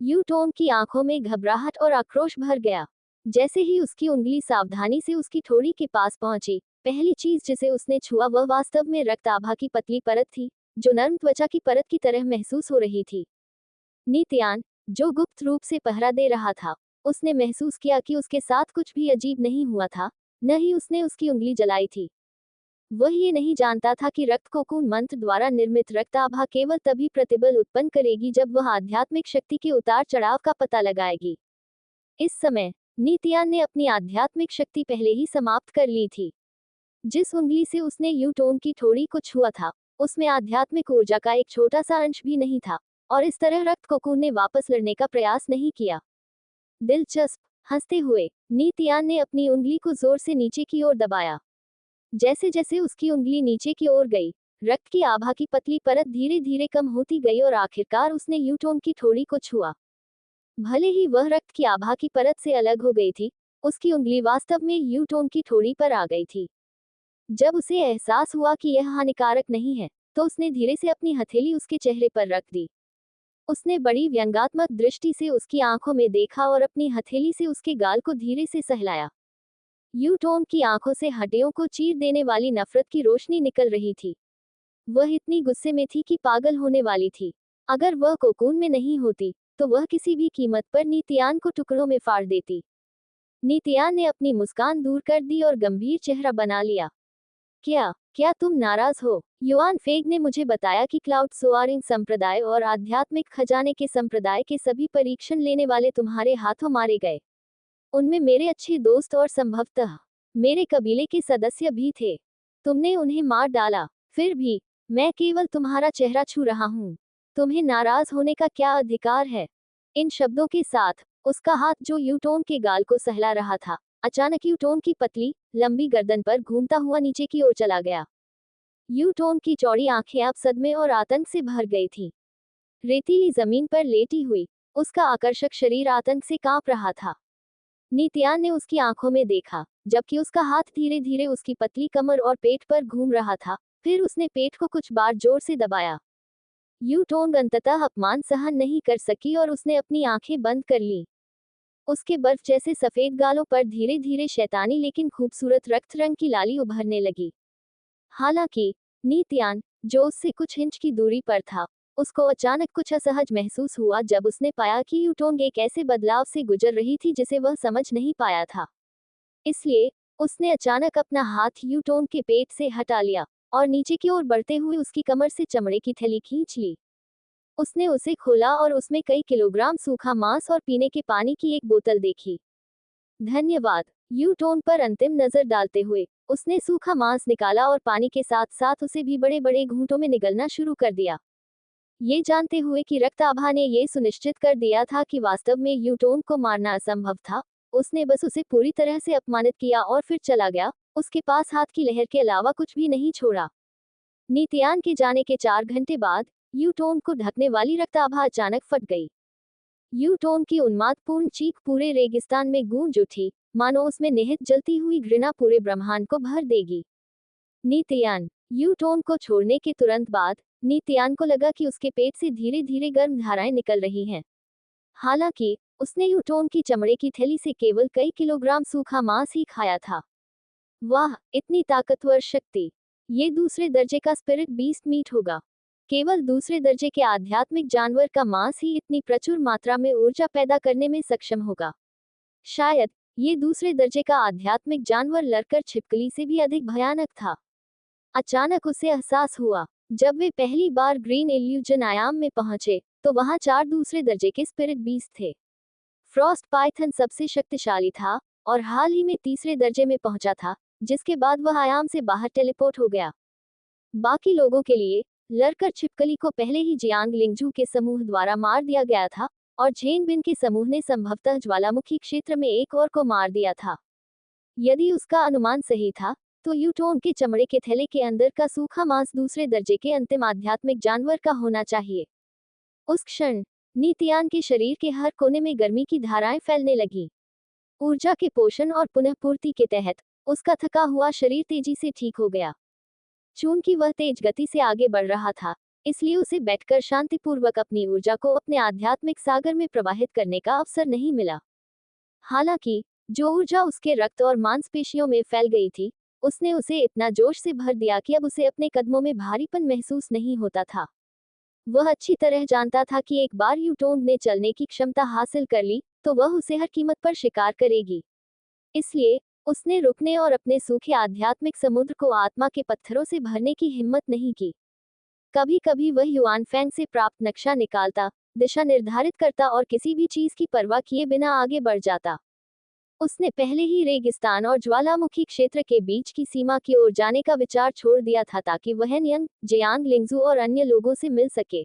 यूटोन की आंखों में घबराहट और आक्रोश भर गया। जैसे ही उसकी उंगली सावधानी से उसकी ठोड़ी के पास पहुंची, पहली चीज जिसे उसने छुआ वह वास्तव में रक्त आभा की पतली परत थी, जो नर्म त्वचा की परत की तरह महसूस हो रही थी। नीतियान, जो गुप्त रूप से पहरा दे रहा था, उसने महसूस किया कि उसके साथ कुछ भी अजीब नहीं हुआ था, न ही उसने उसकी उंगली जलाई थी। वह ये नहीं जानता था कि रक्त कोकून मंत्र द्वारा निर्मित रक्त आभा केवल तभी प्रतिबल उत्पन्न करेगी जब वह आध्यात्मिक शक्ति के उतार चढ़ाव का पता लगाएगी। इस समय नीतियान ने अपनी आध्यात्मिक शक्ति पहले ही समाप्त कर ली थी। जिस उंगली से उसने यूटोन की ठोड़ी को छुआ था, उसमें आध्यात्मिक ऊर्जा का एक छोटा सा अंश भी नहीं था, और इस तरह रक्त कोकून ने वापस लड़ने का प्रयास नहीं किया। दिलचस्प, हंसते हुए नीतियान ने अपनी उंगली को जोर से नीचे की ओर दबाया। जैसे जैसे उसकी उंगली नीचे की ओर गई, रक्त की आभा की पतली परत धीरे धीरे कम होती गई और आखिरकार उसने यूटोन की ठोड़ी को छुआ। भले ही वह रक्त की आभा की परत से अलग हो गई थी, उसकी उंगली वास्तव में यूटोन की ठोड़ी पर आ गई थी। जब उसे एहसास हुआ कि यह हानिकारक नहीं है, तो उसने धीरे से अपनी हथेली उसके चेहरे पर रख दी। उसने बड़ी व्यंग्यात्मक दृष्टि से उसकी आंखों में देखा और अपनी हथेली से उसके गाल को धीरे से सहलाया। यूटोन की आंखों से हड्डियों को चीर देने वाली नफरत की रोशनी निकल रही थी। वह इतनी गुस्से में थी कि पागल होने वाली थी। अगर वह कोकून में नहीं होती, तो वह किसी भी कीमत पर नीतियान को टुकड़ों में फाड़ देती। नीतियान ने अपनी मुस्कान दूर कर दी और गंभीर चेहरा बना लिया। क्या क्या तुम नाराज हो? युआन फेग ने मुझे बताया कि क्लाउड सोआरिंग संप्रदाय और आध्यात्मिक खजाने के संप्रदाय के सभी परीक्षण लेने वाले तुम्हारे हाथों मारे गए। उनमें मेरे अच्छे दोस्त और संभवतः मेरे कबीले के सदस्य भी थे। तुमने उन्हें मार डाला। फिर भी मैं केवल तुम्हारा चेहरा छू रहा हूँ। तुम्हें नाराज होने का क्या अधिकार है? इन शब्दों के साथ उसका हाथ जो यूटोन के गाल को सहला रहा था, अचानक यूटोन की पतली, लंबी गर्दन पर घूमता हुआ नीचे की ओर चला गया। यूटोन की चौड़ी आंखें अब सदमे और आतंक से भर गई थीं। रेतीली जमीन पर लेटी हुई उसका आकर्षक शरीर आतंक से कांप रहा था। नित्यान ने उसकी आंखों में देखा, जबकि उसका हाथ धीरे धीरे उसकी पतली कमर और पेट पर घूम रहा था। फिर उसने पेट को कुछ बार जोर से दबाया। यू टोंग अंततः अपमान सहन नहीं कर सकी और उसने अपनी आंखें बंद कर ली। उसके बर्फ जैसे सफेद गालों पर धीरे धीरे शैतानी लेकिन खूबसूरत रक्त रंग की लाली उभरने लगी। हालांकि नित्यान, जो उससे कुछ इंच की दूरी पर था, उसको अचानक कुछ असहज महसूस हुआ जब उसने पाया कि यूटोंग एक ऐसे बदलाव से गुजर रही थी जिसे वह समझ नहीं पाया था। इसलिए उसने अचानक अपना हाथ यूटोंग के पेट से हटा लिया और नीचे की ओर बढ़ते हुए उसकी कमर से चमड़े की थैली खींच ली। उसने उसे खोला और उसमें कई किलोग्राम सूखा मांस और पीने के पानी की एक बोतल देखी। धन्यवाद। यू टोन पर अंतिम नजर डालते हुए उसने सूखा मांस निकाला और पानी के साथ साथ उसे भी बड़े बड़े घूंटों में निगलना शुरू कर दिया। ये जानते हुए कि रक्त आभा ने ये सुनिश्चित कर दिया था कि वास्तव में यूटोन को मारना असंभव था, उसने बस उसे पूरी तरह से अपमानित किया और फिर चला गया। उसके पास हाथ की लहर के अलावा कुछ भी नहीं छोड़ा। नित्यान के जाने के 4 घंटे बाद यूटोन को ढकने वाली रक्त आभा अचानक फट गई। यूटोन की उन्मादपूर्ण चीख पूरे रेगिस्तान में गूंज उठी, मानो उसमें निहित जलती हुई घृणा पूरे ब्रह्मांड को भर देगी। नित्यान। यूटोन को छोड़ने के तुरंत बाद नित्यान को लगा कि उसके पेट से धीरे धीरे गर्म धाराएं निकल रही हैं। हालांकि उसने यूटोन की चमड़े की थैली से केवल कई किलोग्राम सूखा मांस ही खाया था। वाह, इतनी ताकतवर शक्ति! ये दूसरे दर्जे का स्पिरिट बीस्ट मीट होगा। केवल दूसरे दर्जे के आध्यात्मिक जानवर का मांस ही इतनी प्रचुर मात्रा में ऊर्जा पैदा करने में सक्षम होगा। शायद ये दूसरे दर्जे का आध्यात्मिक जानवर लड़कर छिपकली से भी अधिक भयानक था। अचानक उसे एहसास हुआ, जब वे पहली बार ग्रीन इल्यूजन आयाम में पहुंचे, तो वहां 4 दूसरे दर्जे के स्पिरिट बीस्ट थे। फ्रॉस्ट पाइथन सबसे शक्तिशाली था और हाल ही में तीसरे दर्जे में पहुंचा था, जिसके बाद वह आयाम से बाहर टेलीपोर्ट हो गया। बाकी लोगों के लिए लड़कर छिपकली को पहले ही जियांग लिंगजू के समूह द्वारा मार दिया गया था और झेंग बिन के समूह ने संभवतः ज्वालामुखी क्षेत्र में एक और को मार दिया था। यदि उसका अनुमान सही था, तो यूटोन के चमड़े के थैले के अंदर का सूखा मांस दूसरे दर्जे के अंतिम आध्यात्मिक जानवर का होना चाहिए। उस क्षण नित्यान के शरीर के हर कोने में गर्मी की धाराएं फैलने लगी। ऊर्जा के पोषण और पुनः पूर्ति के तहत उसका थका हुआ शरीर तेजी से ठीक हो गया। चूंकि वह तेज गति से आगे बढ़ रहा था, इसलिए उसे बैठकर शांतिपूर्वक अपनी ऊर्जा को अपने आध्यात्मिक सागर में प्रवाहित करने का अवसर नहीं मिला। हालांकि जो ऊर्जा उसके रक्त और मांसपेशियों में फैल गई थी, उसने उसे इतना जोश से भर दिया कि अब उसे अपने कदमों में भारीपन महसूस नहीं होता था। वह अच्छी तरह जानता था कि एक बार यूटोंग ने चलने की क्षमता हासिल कर ली, तो वह उसे हर कीमत पर शिकार करेगी। इसलिए उसने रुकने और अपने सूखे आध्यात्मिक समुद्र को आत्मा के पत्थरों से भरने की हिम्मत नहीं की। कभी कभी वह युआन फैंग से प्राप्त नक्शा निकालता, दिशा निर्धारित करता और किसी भी चीज की परवाह किए बिना आगे बढ़ जाता। उसने पहले ही रेगिस्तान और ज्वालामुखी क्षेत्र के बीच की सीमा की ओर जाने का विचार छोड़ दिया था ताकि वह नियंग, जियांग लिंगजू और अन्य लोगों से मिल सके।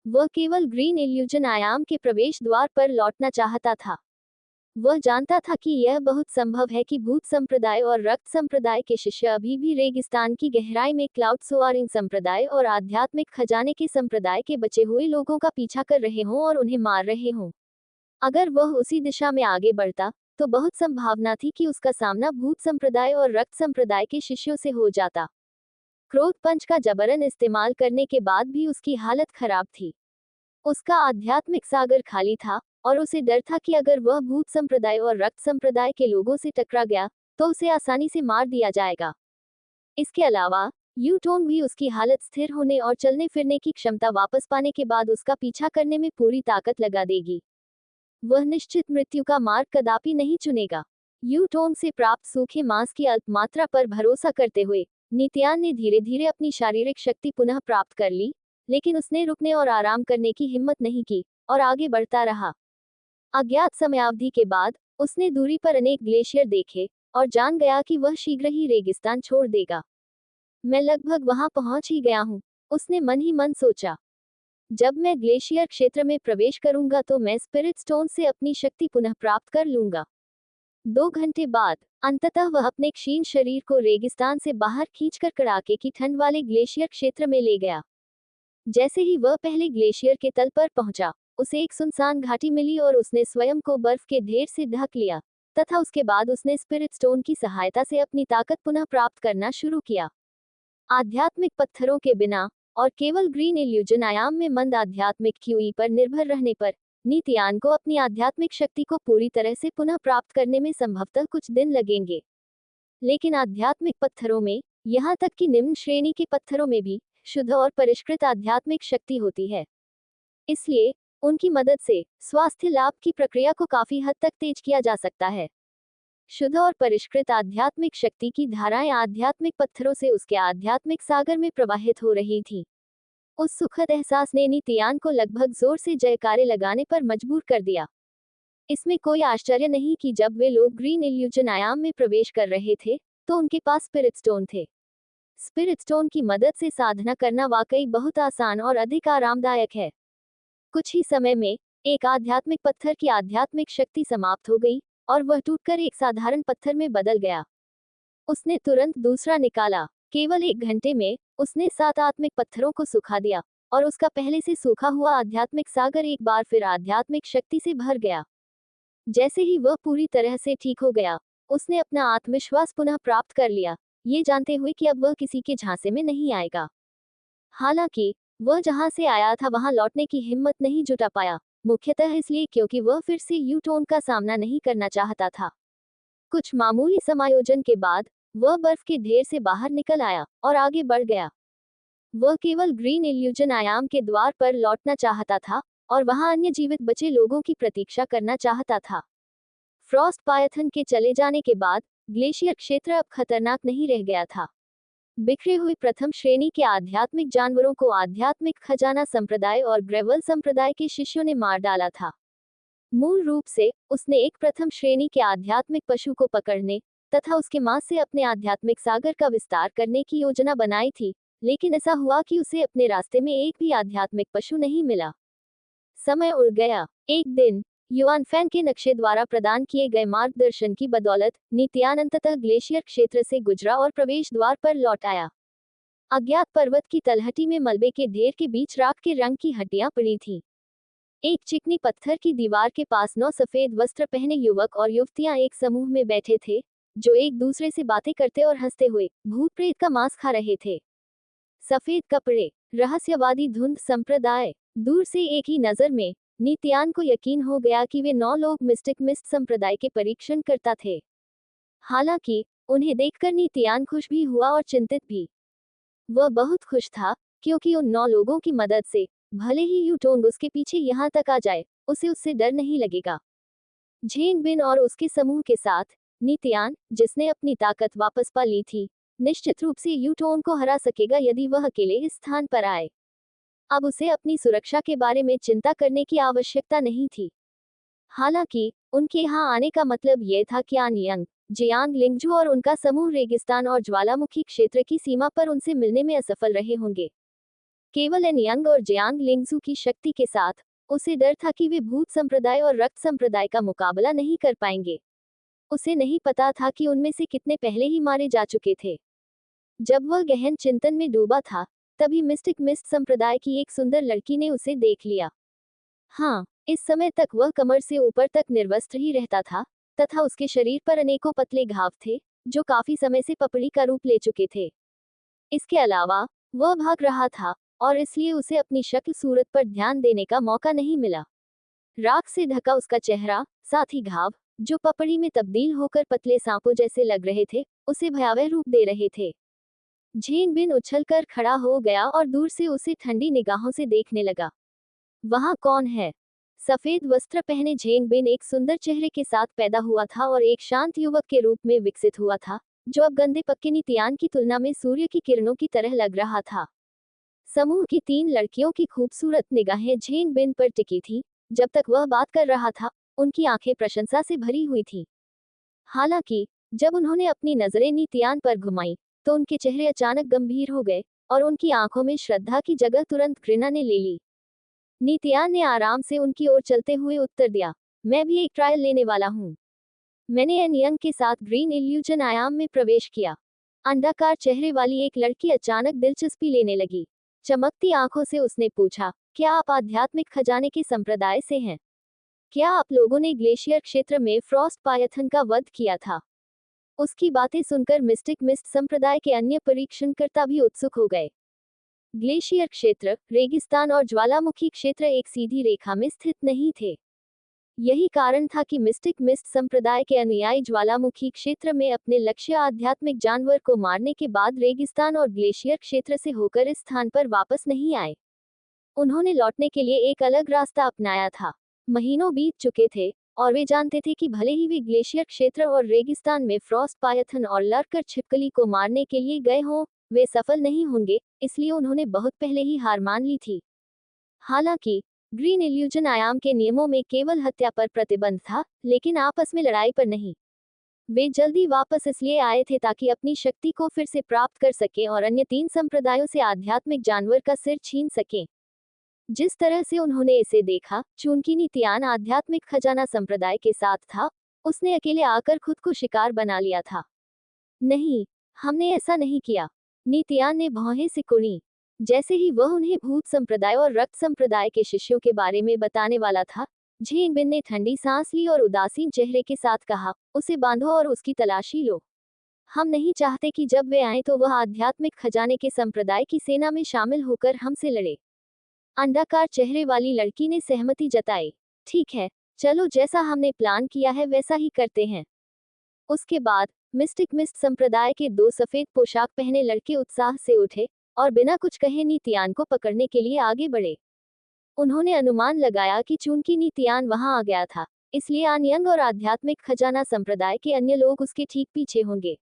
वह केवल ग्रीन इल्यूजन आयाम के प्रवेश द्वार पर लौटना चाहता था। वह जानता था कि यह बहुत संभव है कि भूत संप्रदाय और रक्त संप्रदाय के शिष्य अभी भी रेगिस्तान की गहराई में क्लाउड सोआरिंग संप्रदाय और आध्यात्मिक खजाने के संप्रदाय के बचे हुए लोगों का पीछा कर रहे हों और उन्हें मार रहे हों। अगर वह उसी दिशा में आगे बढ़ता, तो बहुत संभावना थी कि उसका सामना भूत संप्रदाय और रक्त संप्रदाय के शिष्यों से हो जाता। क्रोध पंच का जबरन इस्तेमाल करने के बाद भी उसकी हालत खराब थी। उसका आध्यात्मिक सागर खाली था और उसे डर था कि अगर वह भूत संप्रदाय और रक्त संप्रदाय के लोगों से टकरा गया, तो उसे आसानी से मार दिया जाएगा। इसके अलावा यूटोंग भी उसकी हालत स्थिर होने और चलने फिरने की क्षमता वापस पाने के बाद उसका पीछा करने में पूरी ताकत लगा देगी। वह निश्चित मृत्यु का मार्ग कदापि नहीं चुनेगा। यूटोंग से प्राप्त सूखे मांस की अल्प मात्रा पर भरोसा करते हुए नित्यान ने धीरे धीरे अपनी शारीरिक शक्ति पुनः प्राप्त कर ली, लेकिन उसने रुकने और आराम करने की हिम्मत नहीं की और आगे बढ़ता रहा। अज्ञात समयावधि के बाद उसने दूरी पर अनेक ग्लेशियर देखे और जान गया कि वह शीघ्र ही रेगिस्तान छोड़ देगा। मैं लगभग वहां पहुंच ही गया हूं, उसने मन ही मन सोचा। जब मैं ग्लेशियर क्षेत्र में प्रवेश करूंगा तो मैं स्पिरिट स्टोन से अपनी शक्ति पुनः प्राप्त कर लूंगा। 2 घंटे बाद अंततः वह अपने क्षीण शरीर को रेगिस्तान से बाहर खींचकर कड़ाके की ठंड वाले ग्लेशियर क्षेत्र में ले गया। जैसे ही वह पहले ग्लेशियर के तल पर पहुंचा, उसे एक सुनसान घाटी मिली और उसने स्वयं को बर्फ के ढेर से ढक लिया, तथा उसके बाद उसने स्पिरिट स्टोन की सहायता से अपनी ताकत पुनः प्राप्त करना शुरू किया। आध्यात्मिक पत्थरों के बिना और केवल ग्रीन इल्यूजन आयाम में मंद आध्यात्मिक क्यूई पर निर्भर रहने पर नीतियान को अपनी आध्यात्मिक शक्ति को पूरी तरह से पुनः प्राप्त करने में संभवतः कुछ दिन लगेंगे। लेकिन आध्यात्मिक पत्थरों में, यहाँ तक कि निम्न श्रेणी के पत्थरों में भी शुद्ध और परिष्कृत आध्यात्मिक शक्ति होती है। इसलिए उनकी मदद से स्वास्थ्य लाभ की प्रक्रिया को काफी हद तक तेज किया जा सकता है। शुद्ध और परिष्कृत आध्यात्मिक शक्ति की धाराएं आध्यात्मिक पत्थरों से उसके आध्यात्मिक सागर में प्रवाहित हो रही थीं। उस सुखद एहसास ने नीतियान को लगभग जोर से जयकारे लगाने पर मजबूर कर दिया। इसमें कोई आश्चर्य नहीं कि जब वे लोग ग्रीन इल्यूजन आयाम में प्रवेश कर रहे थे, तो उनके पास स्पिरिट स्टोन थे। स्पिरिट स्टोन की मदद से साधना करना वाकई बहुत आसान और अधिक आरामदायक है। कुछ ही समय में एक आध्यात्मिक पत्थर की आध्यात्मिक शक्ति समाप्त हो गई और वह टूटकर एक साधारण पत्थर में बदल गया। उसने तुरंत दूसरा निकाला। केवल 1 घंटे में उसने 7 आत्मिक पत्थरों को सुखा दिया और उसका पहले से सूखा हुआ आध्यात्मिक सागर एक बार फिर आध्यात्मिक शक्ति से भर गया। जैसे ही वह पूरी तरह से ठीक हो गया, उसने अपना आत्मविश्वास पुनः प्राप्त कर लिया, ये जानते हुए कि अब वह किसी के झांसे में नहीं आएगा। हालांकि वह जहां से आया था वहां लौटने की हिम्मत नहीं जुटा पाया, मुख्यतः इसलिए क्योंकि वह फिर से यू-टर्न का सामना नहीं करना चाहता था। कुछ मामूली समायोजन के बाद वह बर्फ के ढेर से बाहर निकल आया और आगे बढ़ गया। वह केवल ग्रीन इल्यूजन आयाम के द्वार पर लौटना चाहता था और वहां अन्य जीवित बचे लोगों की प्रतीक्षा करना चाहता था। फ्रॉस्ट पायथन के चले जाने के बाद ग्लेशियर क्षेत्र अब खतरनाक नहीं रह गया था। बिखरे हुए प्रथम श्रेणी के आध्यात्मिक जानवरों को आध्यात्मिक खजाना संप्रदाय और ग्रेवल संप्रदाय के शिष्यों ने मार डाला था। मूल रूप से उसने एक प्रथम श्रेणी के आध्यात्मिक पशु को पकड़ने तथा उसके मांस से अपने आध्यात्मिक सागर का विस्तार करने की योजना बनाई थी, लेकिन ऐसा हुआ कि उसे अपने रास्ते में एक भी आध्यात्मिक पशु नहीं मिला। समय उड़ गया। एक दिन युआन फैंग के नक्शे द्वारा प्रदान किए गए मार्गदर्शन की बदौलत नीतियान अंततः ग्लेशियर क्षेत्र से गुजरा और प्रवेश द्वार पर लौट आया। अज्ञात पर्वत की तलहटी में मलबे के ढेर के बीच राख के रंग की हड्डियां पड़ी थीं। एक चिकनी पत्थर की दीवार के पास 9 सफेद वस्त्र पहने युवक और युवतियां एक समूह में बैठे थे, जो एक दूसरे से बातें करते और हंसते हुए भूत प्रेत का मांस खा रहे थे। सफेद कपड़े, रहस्यवादी धुंध संप्रदाय। दूर से एक ही नजर में नीतियान को यकीन हो गया कि वे 9 लोग मिस्टिक मिस्ट संप्रदाय के परीक्षण करता थे। हालांकि उन्हें देखकर नीतियान खुश भी हुआ और चिंतित भी। वह बहुत खुश था क्योंकि उन 9 लोगों की मदद से भले ही यू-टोंग उसके पीछे यहाँ तक आ जाए, उसे उससे डर नहीं लगेगा। झेंग बिन और उसके समूह के साथ नीतियान, जिसने अपनी ताकत वापस पा ली थी, निश्चित रूप से यू-टोंग को हरा सकेगा यदि वह अकेले इस स्थान पर आए। अब उसे अपनी सुरक्षा के बारे में चिंता करने की आवश्यकता नहीं थी। हालांकि उनके यहाँ आने का मतलब यह था कि आन यंग, जियांग लिंगजू और उनका समूह रेगिस्तान और ज्वालामुखी क्षेत्र की सीमा पर उनसे मिलने में असफल रहे होंगे। केवल एन यंग और जियांग लिंगजू की शक्ति के साथ उसे डर था कि वे भूत संप्रदाय और रक्त संप्रदाय का मुकाबला नहीं कर पाएंगे। उसे नहीं पता था कि उनमें से कितने पहले ही मारे जा चुके थे। जब वह गहन चिंतन में डूबा था, तभी मिस्टिक मिस्ट संप्रदाय की एक सुंदर लड़की ने उसे देख लिया। हाँ, इस समय तक वह कमर से ऊपर तक निर्वस्त्र ही रहता था, तथा उसके शरीर पर अनेकों पतले घाव थे, जो काफी समय से पपड़ी का रूप ले चुके थे। इसके अलावा वह भाग रहा था, और इसलिए उसे अपनी शक्ल सूरत पर ध्यान देने का मौका नहीं मिला। राख से ढका उसका चेहरा, साथ ही घाव, जो पपड़ी में तब्दील होकर पतले सांपों जैसे लग रहे थे, उसे भयावह रूप दे रहे थे। झेंग बिन उछलकर खड़ा हो गया और दूर से उसे ठंडी निगाहों से देखने लगा। वहां कौन है? सफेद वस्त्र पहने झेंग बिन एक सुंदर चेहरे के साथ पैदा हुआ था और एक शांत युवक के रूप में विकसित हुआ था, जो अब गंदे पक्के नीतियान की तुलना में सूर्य की किरणों की तरह लग रहा था। समूह की 3 लड़कियों की खूबसूरत निगाहें झेंग बिन पर टिकी थी। जब तक वह बात कर रहा था, उनकी आंखें प्रशंसा से भरी हुई थी। हालांकि जब उन्होंने अपनी नजरें नीतियान पर घुमाई, तो उनके चेहरे अचानक गंभीर हो गए और उनकी आंखों में श्रद्धा की जगह तुरंत घृणा ने ले ली। नीतियान ने आराम से उनकी ओर चलते हुए उत्तर दिया, मैं भी एक ट्रायल लेने वाला हूँ। मैंने एन यंग के साथ ग्रीन इल्यूजन आयाम में प्रवेश किया। अंडाकार चेहरे वाली एक लड़की अचानक दिलचस्पी लेने लगी। चमकती आंखों से उसने पूछा, क्या आप आध्यात्मिक खजाने के संप्रदाय से हैं? क्या आप लोगों ने ग्लेशियर क्षेत्र में फ्रॉस्ट पायथन का वध किया था? उसकी बातें सुनकर मिस्टिक मिस्ट संप्रदाय के अन्य परीक्षणकर्ता भी उत्सुक हो गए। ग्लेशियर क्षेत्र, रेगिस्तान और ज्वालामुखी क्षेत्र एक सीधी रेखा में स्थित नहीं थे। यही कारण था कि मिस्टिक मिस्ट संप्रदाय के अनुयायी ज्वालामुखी क्षेत्र में अपने लक्ष्य आध्यात्मिक जानवर को मारने के बाद रेगिस्तान और ग्लेशियर क्षेत्र से होकर इस स्थान पर वापस नहीं आए। उन्होंने लौटने के लिए एक अलग रास्ता अपनाया था। महीनों बीत चुके थे और वे जानते थे कि भले ही वे ग्लेशियर क्षेत्र और रेगिस्तान में फ्रॉस्ट पायथन और लड़कर छिपकली को मारने के लिए गए हों, वे सफल नहीं होंगे, इसलिए उन्होंने बहुत पहले ही हार मान ली थी। हालांकि ग्रीन इल्यूजन आयाम के नियमों में केवल हत्या पर प्रतिबंध था, लेकिन आपस में लड़ाई पर नहीं। वे जल्दी वापस इसलिए आए थे ताकि अपनी शक्ति को फिर से प्राप्त कर सकें और अन्य 3 संप्रदायों से आध्यात्मिक जानवर का सिर छीन सकें। जिस तरह से उन्होंने इसे देखा, चूंकि नीतियान आध्यात्मिक खजाना संप्रदाय के साथ था, उसने अकेले आकर खुद को शिकार बना लिया था। नहीं, हमने ऐसा नहीं किया, नीतियान ने भौहें से कुड़ी। जैसे ही वह उन्हें भूत संप्रदाय और रक्त संप्रदाय के शिष्यों के बारे में बताने वाला था, झेंग बिन ने ठंडी सांस ली और उदासीन चेहरे के साथ कहा, उसे बांधो और उसकी तलाशी लो। हम नहीं चाहते कि जब वे आए तो वह आध्यात्मिक खजाने के संप्रदाय की सेना में शामिल होकर हमसे लड़े। अंडाकार चेहरे वाली लड़की ने सहमति जताई। ठीक है, चलो जैसा हमने प्लान किया है वैसा ही करते हैं। उसके बाद मिस्टिक मिस्ट संप्रदाय के 2 सफेद पोशाक पहने लड़के उत्साह से उठे और बिना कुछ कहे नीतियान को पकड़ने के लिए आगे बढ़े। उन्होंने अनुमान लगाया कि चूंकि नीतियान वहां आ गया था, इसलिए आनयंग और आध्यात्मिक खजाना संप्रदाय के अन्य लोग उसके ठीक पीछे होंगे।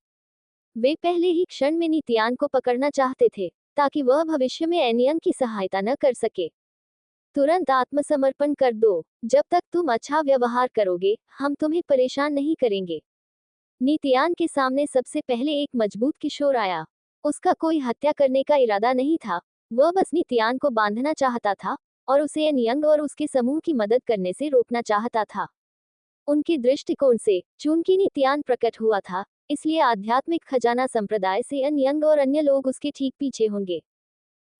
वे पहले ही क्षण में नीतियान को पकड़ना चाहते थे, ताकि वह भविष्य में एनियंग की सहायता न कर सके। तुरंत आत्मसमर्पण कर दो, जब तक तुम अच्छा व्यवहार करोगे, हम तुम्हें परेशान नहीं करेंगे। नीतियान के सामने सबसे पहले एक मजबूत किशोर आया। उसका कोई हत्या करने का इरादा नहीं था, वह बस नीतियान को बांधना चाहता था और उसे एनियंग और उसके समूह की मदद करने से रोकना चाहता था। उनके दृष्टिकोण से, चूंकि नीतियान प्रकट हुआ था, इसलिए आध्यात्मिक खजाना संप्रदाय से एनियंग और अन्य लोग उसके ठीक पीछे होंगे।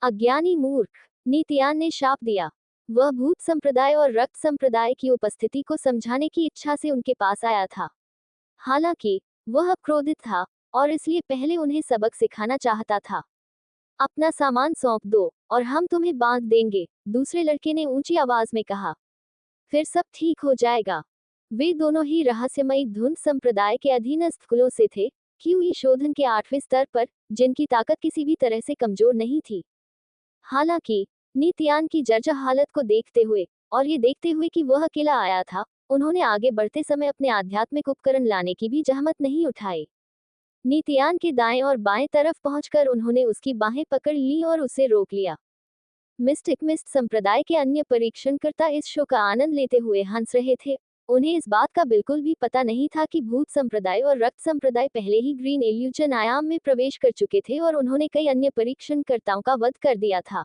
अज्ञानी मूर्ख, नीतियान ने शाप दिया। वह भूत संप्रदाय और रक्त संप्रदाय की उपस्थिति को समझाने की इच्छा से उनके पास आया था। हालांकि वह क्रोधित था और इसलिए पहले उन्हें सबक सिखाना चाहता था। अपना सामान सौंप दो और हम तुम्हें बांध देंगे, दूसरे लड़के ने ऊंची आवाज में कहा। फिर सब ठीक हो जाएगा। वे दोनों ही रहस्यमयी धुंध संप्रदाय के अधीनस्थ कुलों से थे, क्यूई शोधन के 8वें स्तर पर, जिनकी ताकत किसी भी तरह से कमजोर नहीं थी। हालांकि नीतियान की जर्जर हालत को देखते हुए और ये देखते हुए कि वह अकेला आया था, उन्होंने आगे बढ़ते समय अपने आध्यात्मिक उपकरण लाने की भी जहमत नहीं उठाई। नीतियान के दाएं और बाएं तरफ पहुंचकर उन्होंने उसकी बाहें पकड़ ली और उसे रोक लिया। मिस्टिक मिस्ट संप्रदाय के अन्य परीक्षणकर्ता इस शो का आनंद लेते हुए हंस रहे थे। उन्हें इस बात का बिल्कुल भी पता नहीं था कि भूत संप्रदाय और रक्त संप्रदाय पहले ही ग्रीन इल्यूजन आयाम में प्रवेश कर चुके थे और उन्होंने कई अन्य परीक्षणकर्ताओं का वध कर दिया था।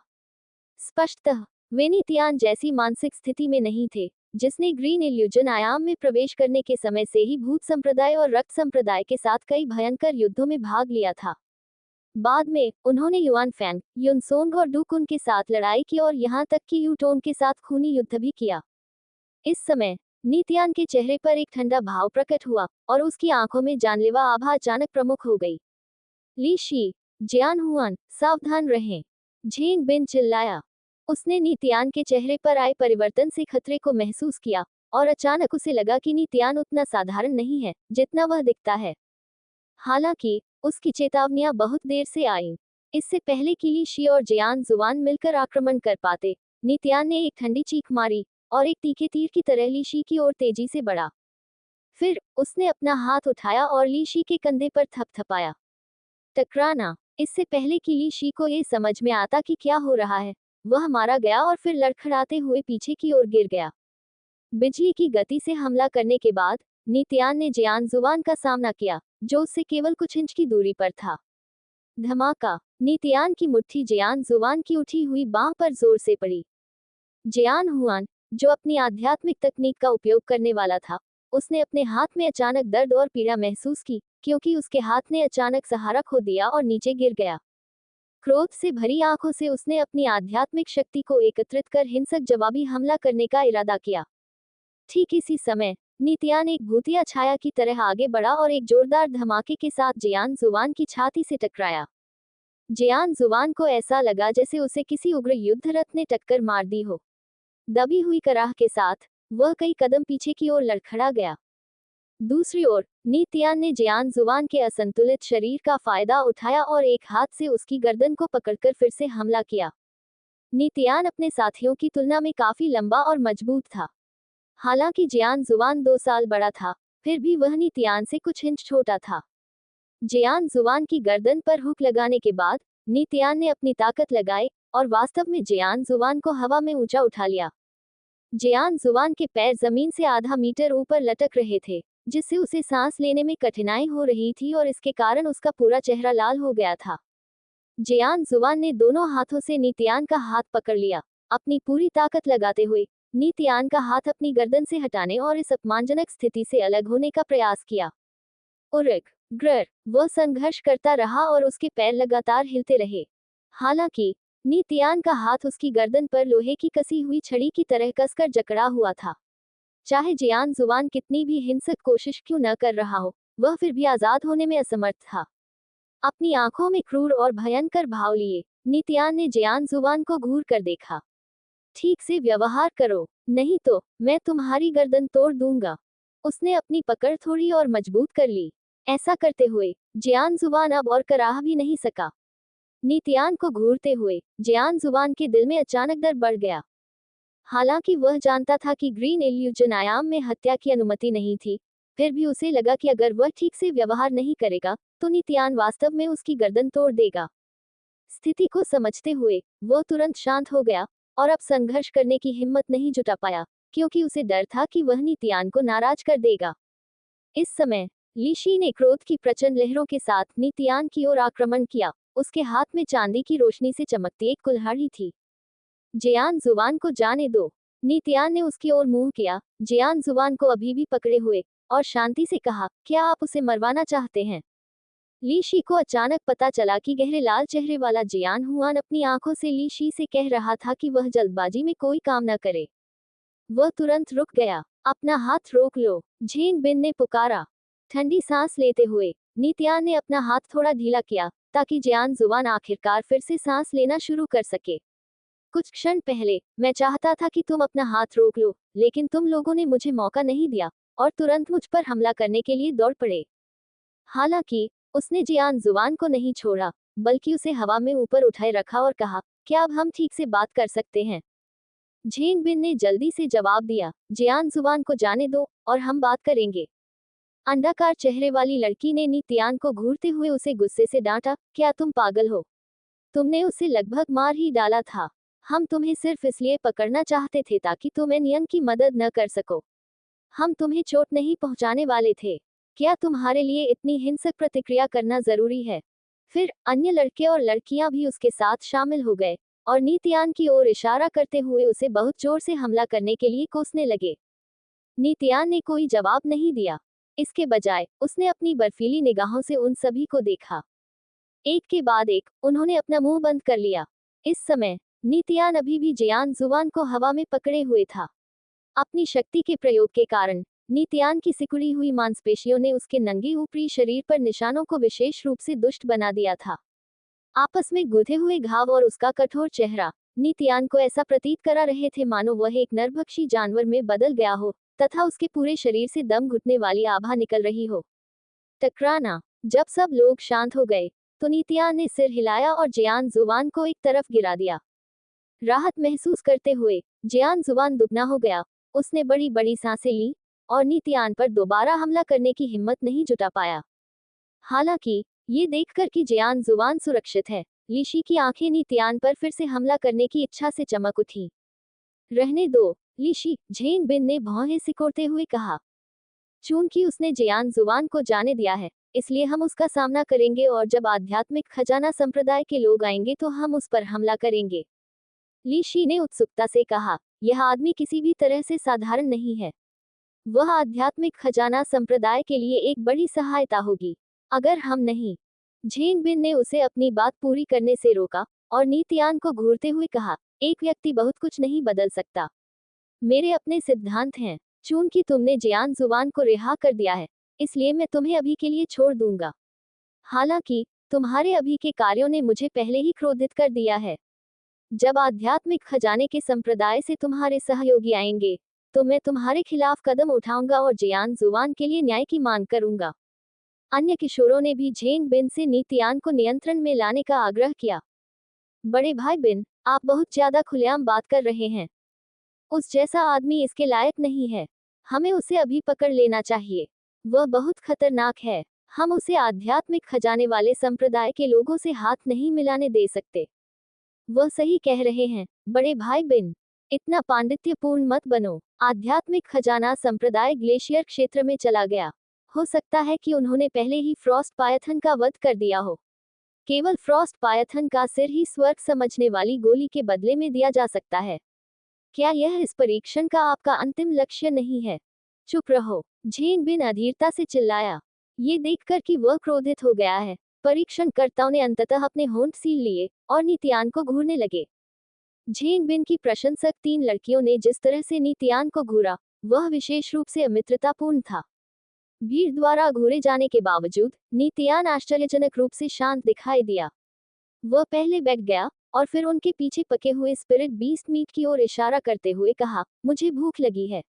स्पष्टतः वे नीतियान जैसी मानसिक स्थिति में नहीं थे, जिसने ग्रीन इल्यूजन आयाम में प्रवेश करने के समय से ही भूत संप्रदाय और रक्त संप्रदाय के साथ कई भयंकर युद्धों में भाग लिया था। बाद में उन्होंने युआन फैंग, युनसोंग और डुकुन के साथ लड़ाई की और यहाँ तक कि यूटोन के साथ खूनी युद्ध भी किया। इस समय नीतियान के चेहरे पर एक ठंडा भाव प्रकट हुआ और उसकी आंखों में जानलेवा आभा अचानक प्रमुख हो गई। ली शी, जियान हुआन, सावधान रहें, झेंग बिन चिल्लाया। उसने नीतियान के चेहरे पर आए परिवर्तन से खतरे को महसूस किया और अचानक उसे लगा कि नीतियान उतना साधारण नहीं है जितना वह दिखता है। हालांकि उसकी चेतावनियां बहुत देर से आईं। इससे पहले कि ली शी और जियान जुवान मिलकर आक्रमण कर पाते, नीतियान ने एक ठंडी चीख मारी और एक तीखे तीर की तरह ली शी की ओर तेजी से बढ़ा। फिर उसने अपना हाथ उठाया और ली शी के कंधे पर थपथपाया। टकराना। इससे पहले कि ली शी को ये समझ में आता कि क्या हो रहा है, वह मारा गया और फिर लड़खड़ाते हुए पीछे की ओर गिर गया। बिजली की गति से हमला करने के बाद नीतियान ने जियान जुवान का सामना किया, जो उससे केवल कुछ इंच की दूरी पर था। धमाका। नीतियान की मुट्ठी जियान जुवान की उठी हुई बांह पर जोर से पड़ी। जियान हुआन, जो अपनी आध्यात्मिक तकनीक का उपयोग करने वाला था, उसने अपने हाथ में अचानक दर्द और पीड़ा महसूस की, क्योंकि उसके हाथ ने अचानक सहारा खो दिया और नीचे गिर गया। क्रोध से भरी आंखों से उसने अपनी आध्यात्मिक शक्ति को एकत्रित कर हिंसक जवाबी हमला करने का इरादा किया। ठीक इसी समय नितियान एक भूतिया छाया की तरह आगे बढ़ा और एक जोरदार धमाके के साथ जियान जुवान की छाती से टकराया। जियान जुवान को ऐसा लगा जैसे उसे किसी उग्र युद्धरथ ने टक्कर मार दी हो। दबी हुई कराह के साथ वह कई कदम पीछे की ओर लड़खड़ा गया। दूसरी ओर नितियान ने जियान जुवान के असंतुलित शरीर का फायदा उठाया और एक हाथ से उसकी गर्दन को पकड़कर फिर से हमला किया। नितियान अपने साथियों की तुलना में काफी लंबा और मजबूत था। हालांकि जियान जुवान 2 साल बड़ा था, फिर भी वह नितियान से कुछ इंच छोटा था। जियान जुवान की गर्दन पर हुक लगाने के बाद नितियान ने अपनी ताकत लगाई और वास्तव में जियान जुवान को हवा में ऊंचा उठा लिया। जियान जुवान के पैर जमीन से आधा मीटर ऊपर लटक रहे थे, जिससे उसे सांस लेने में कठिनाई हो रही थी और इसके कारण उसका पूरा चेहरा लाल हो गया था। जियान जुवान ने दोनों हाथों से नितियान का हाथ पकड़ लिया। अपनी पूरी ताकत लगाते हुए नितियान का हाथ अपनी गर्दन से हटाने और इस अपमानजनक स्थिति से अलग होने का प्रयास किया। उर्ग ग्रर वह संघर्ष करता रहा और उसके पैर लगातार हिलते रहे। हालांकि नितियान का हाथ उसकी गर्दन पर लोहे की कसी हुई छड़ी की तरह कसकर जकड़ा हुआ था। चाहे जियान जुवान कितनी भी हिंसक कोशिश क्यों न कर रहा हो, वह फिर भी आजाद होने में असमर्थ था। अपनी आंखों में क्रूर और भयंकर भाव लिए नितियान ने जियान जुवान को घूर कर देखा। ठीक से व्यवहार करो, नहीं तो मैं तुम्हारी गर्दन तोड़ दूंगा। उसने अपनी पकड़ थोड़ी और मजबूत कर ली। ऐसा करते हुए जियान जुवान अब और कराह भी नहीं सका। नितियान को घूरते हुए जियान जुवान के दिल में अचानक डर बढ़ गया। हालांकि वह जानता था कि ग्रीन इल्यूजन आयाम में हत्या की अनुमति नहीं थी, फिर भी उसे लगा कि अगर वह ठीक से व्यवहार नहीं करेगा तो नितियान वास्तव में उसकी गर्दन तोड़ देगा। स्थिति को समझते हुए वह तुरंत शांत हो गया और अब संघर्ष करने की हिम्मत नहीं जुटा पाया, क्योंकि उसे डर था कि वह नितियान को नाराज कर देगा। इस समय लीशी ने क्रोध की प्रचंड लहरों के साथ नितियान की ओर आक्रमण किया। उसके हाथ में चांदी की रोशनी से चमकती एक कुल्हाड़ी थी। जियान जुवान को जाने दो। नितियान ने उसकी ओर मुंह किया, जियान जुवान को अभी भी पकड़े हुए, और शांति से कहा, क्या आप उसे मरवाना चाहते हैं? लीशी को अचानक पता चला कि गहरे लाल चेहरे वाला जियान हुआन अपनी आंखों से लीशी से कह रहा था कि वह जल्दबाजी में कोई काम न करे। वह तुरंत रुक गया। अपना हाथ रोक लो, झेंग बिन ने पुकारा। ठंडी सांस लेते हुए नितियान ने अपना हाथ थोड़ा ढीला किया ताकि जियान जुवान आखिरकार फिर से सांस लेना शुरू कर सके। कुछ क्षण पहले मैं चाहता था कि तुम अपना हाथ रोक लो, लेकिन तुम लोगों ने मुझे मौका नहीं दिया और तुरंत मुझ पर हमला करने के लिए दौड़ पड़े। हालांकि उसने जियान जुवान को नहीं छोड़ा, बल्कि उसे हवा में ऊपर उठाए रखा और कहा, क्या अब हम ठीक से बात कर सकते हैं? झेंग बिन ने जल्दी से जवाब दिया, जियान जुवान को जाने दो और हम बात करेंगे। अंडाकार चेहरे वाली लड़की ने नितियान को घूरते हुए उसे गुस्से से डांटा, क्या तुम पागल हो? तुमने उसे लगभग मार ही डाला था। हम तुम्हें सिर्फ इसलिए पकड़ना चाहते थे ताकि तुम एनियन की मदद न कर सको। हम तुम्हें चोट नहीं पहुंचाने वाले थे। क्या तुम्हारे लिए इतनी हिंसक प्रतिक्रिया करना जरूरी है? फिर अन्य लड़के और लड़कियां भी उसके साथ शामिल हो गए और नितियान की ओर इशारा करते हुए उसे बहुत जोर से हमला करने के लिए कोसने लगे। नितियान ने कोई जवाब नहीं दिया। इसके बजाय उसने अपनी बर्फीली निगाहों से उन सभी को देखा। एक के बाद एक उन्होंने अपना मुंह बंद कर लिया। इस समय नितियान अभी भी जियान जुवान को हवा में पकड़े हुए था। अपनी शक्ति के प्रयोग के कारण नितियान की सिकुड़ी हुई मांसपेशियों ने उसके नंगे ऊपरी शरीर पर निशानों को विशेष रूप से दुष्ट बना दिया था। आपस में गुथे हुए घाव और उसका कठोर चेहरा नितियान को ऐसा प्रतीत करा रहे थे मानो वह एक नरभक्षी जानवर में बदल गया हो तथा उसके पूरे शरीर से दम घुटने वाली आभा निकल रही हो। टकराना। जब सब लोग शांत हो गए तो नितियान ने सिर हिलाया और जियान जुवान को एक तरफ गिरा दिया। राहत महसूस करते हुए जियान जुवान दुगना हो गया। उसने बड़ी बड़ी सांसें ली और नितियान पर दोबारा हमला करने की हिम्मत नहीं जुटा पाया। हालांकि ये देखकर कि जियान जुवान सुरक्षित है, लीशी की आंखें नितियान पर फिर से हमला करने की इच्छा से चमक उठी। रहने दो, लीशी, झेंग बिन ने भौहें सिकोड़ते हुए कहा। चूंकि उसने जियान जुवान को जाने दिया है, इसलिए हम उसका सामना करेंगे और जब आध्यात्मिक खजाना संप्रदाय के लोग आएंगे तो हम उस पर हमला करेंगे। लीशी ने उत्सुकता से कहा, यह आदमी किसी भी तरह से साधारण नहीं है। वह आध्यात्मिक खजाना संप्रदाय के लिए एक बड़ी सहायता होगी। अगर हम नहीं झेंग बिन ने उसे अपनी बात पूरी करने से रोका और नीतियान को घूरते हुए कहा, एक व्यक्ति बहुत कुछ नहीं बदल सकता। मेरे अपने सिद्धांत हैं। चूंकि तुमने जियान जुवान को रिहा कर दिया है, इसलिए मैं तुम्हें अभी के लिए छोड़ दूंगा। हालांकि तुम्हारे अभी के कार्यों ने मुझे पहले ही क्रोधित कर दिया है। जब आध्यात्मिक खजाने के संप्रदाय से तुम्हारे सहयोगी आएंगे, तो मैं तुम्हारे खिलाफ कदम उठाऊंगा और जियान जुवान के लिए न्याय की मांग करूंगा। अन्य किशोरों ने भी झेंग बिन से नीतियान को नियंत्रण में लाने का आग्रह किया। बड़े भाई बिन, आप बहुत ज्यादा खुलेआम बात कर रहे हैं। उस जैसा आदमी इसके लायक नहीं है। हमें उसे अभी पकड़ लेना चाहिए। वह बहुत खतरनाक है। हम उसे आध्यात्मिक खजाने वाले संप्रदाय के लोगों से हाथ नहीं मिलाने दे सकते। वह सही कह रहे हैं, बड़े भाई बिन। इतना पांडित्यपूर्ण मत बनो। आध्यात्मिक खजाना संप्रदाय ग्लेशियर क्षेत्र में चला गया। हो सकता है कि उन्होंने पहले ही फ्रॉस्ट पायथन का वध कर दिया हो। केवल फ्रॉस्ट पायथन का सिर ही स्वर्ग समझने वाली गोली के बदले में दिया जा सकता है। क्या यह इस परीक्षण का आपका अंतिम लक्ष्य नहीं है? चुप रहो, झेंग बिन अधीरता से चिल्लाया। ये देखकर कि वह क्रोधित हो गया है, परीक्षणकर्ताओं ने अंततः अपने होंठ सील लिए और नीतियान को घूरने लगे। झेंग बिन की प्रशंसक 3 लड़कियों ने जिस तरह से नीतियान को घूरा, वह विशेष रूप से अमित्रतापूर्ण था। भीड़ द्वारा घूरे जाने के बावजूद नीतियान आश्चर्यजनक रूप से शांत दिखाई दिया। वह पहले बैठ गया और फिर उनके पीछे पके हुए स्पिरिट बीस्ट मीट की ओर इशारा करते हुए कहा, मुझे भूख लगी है।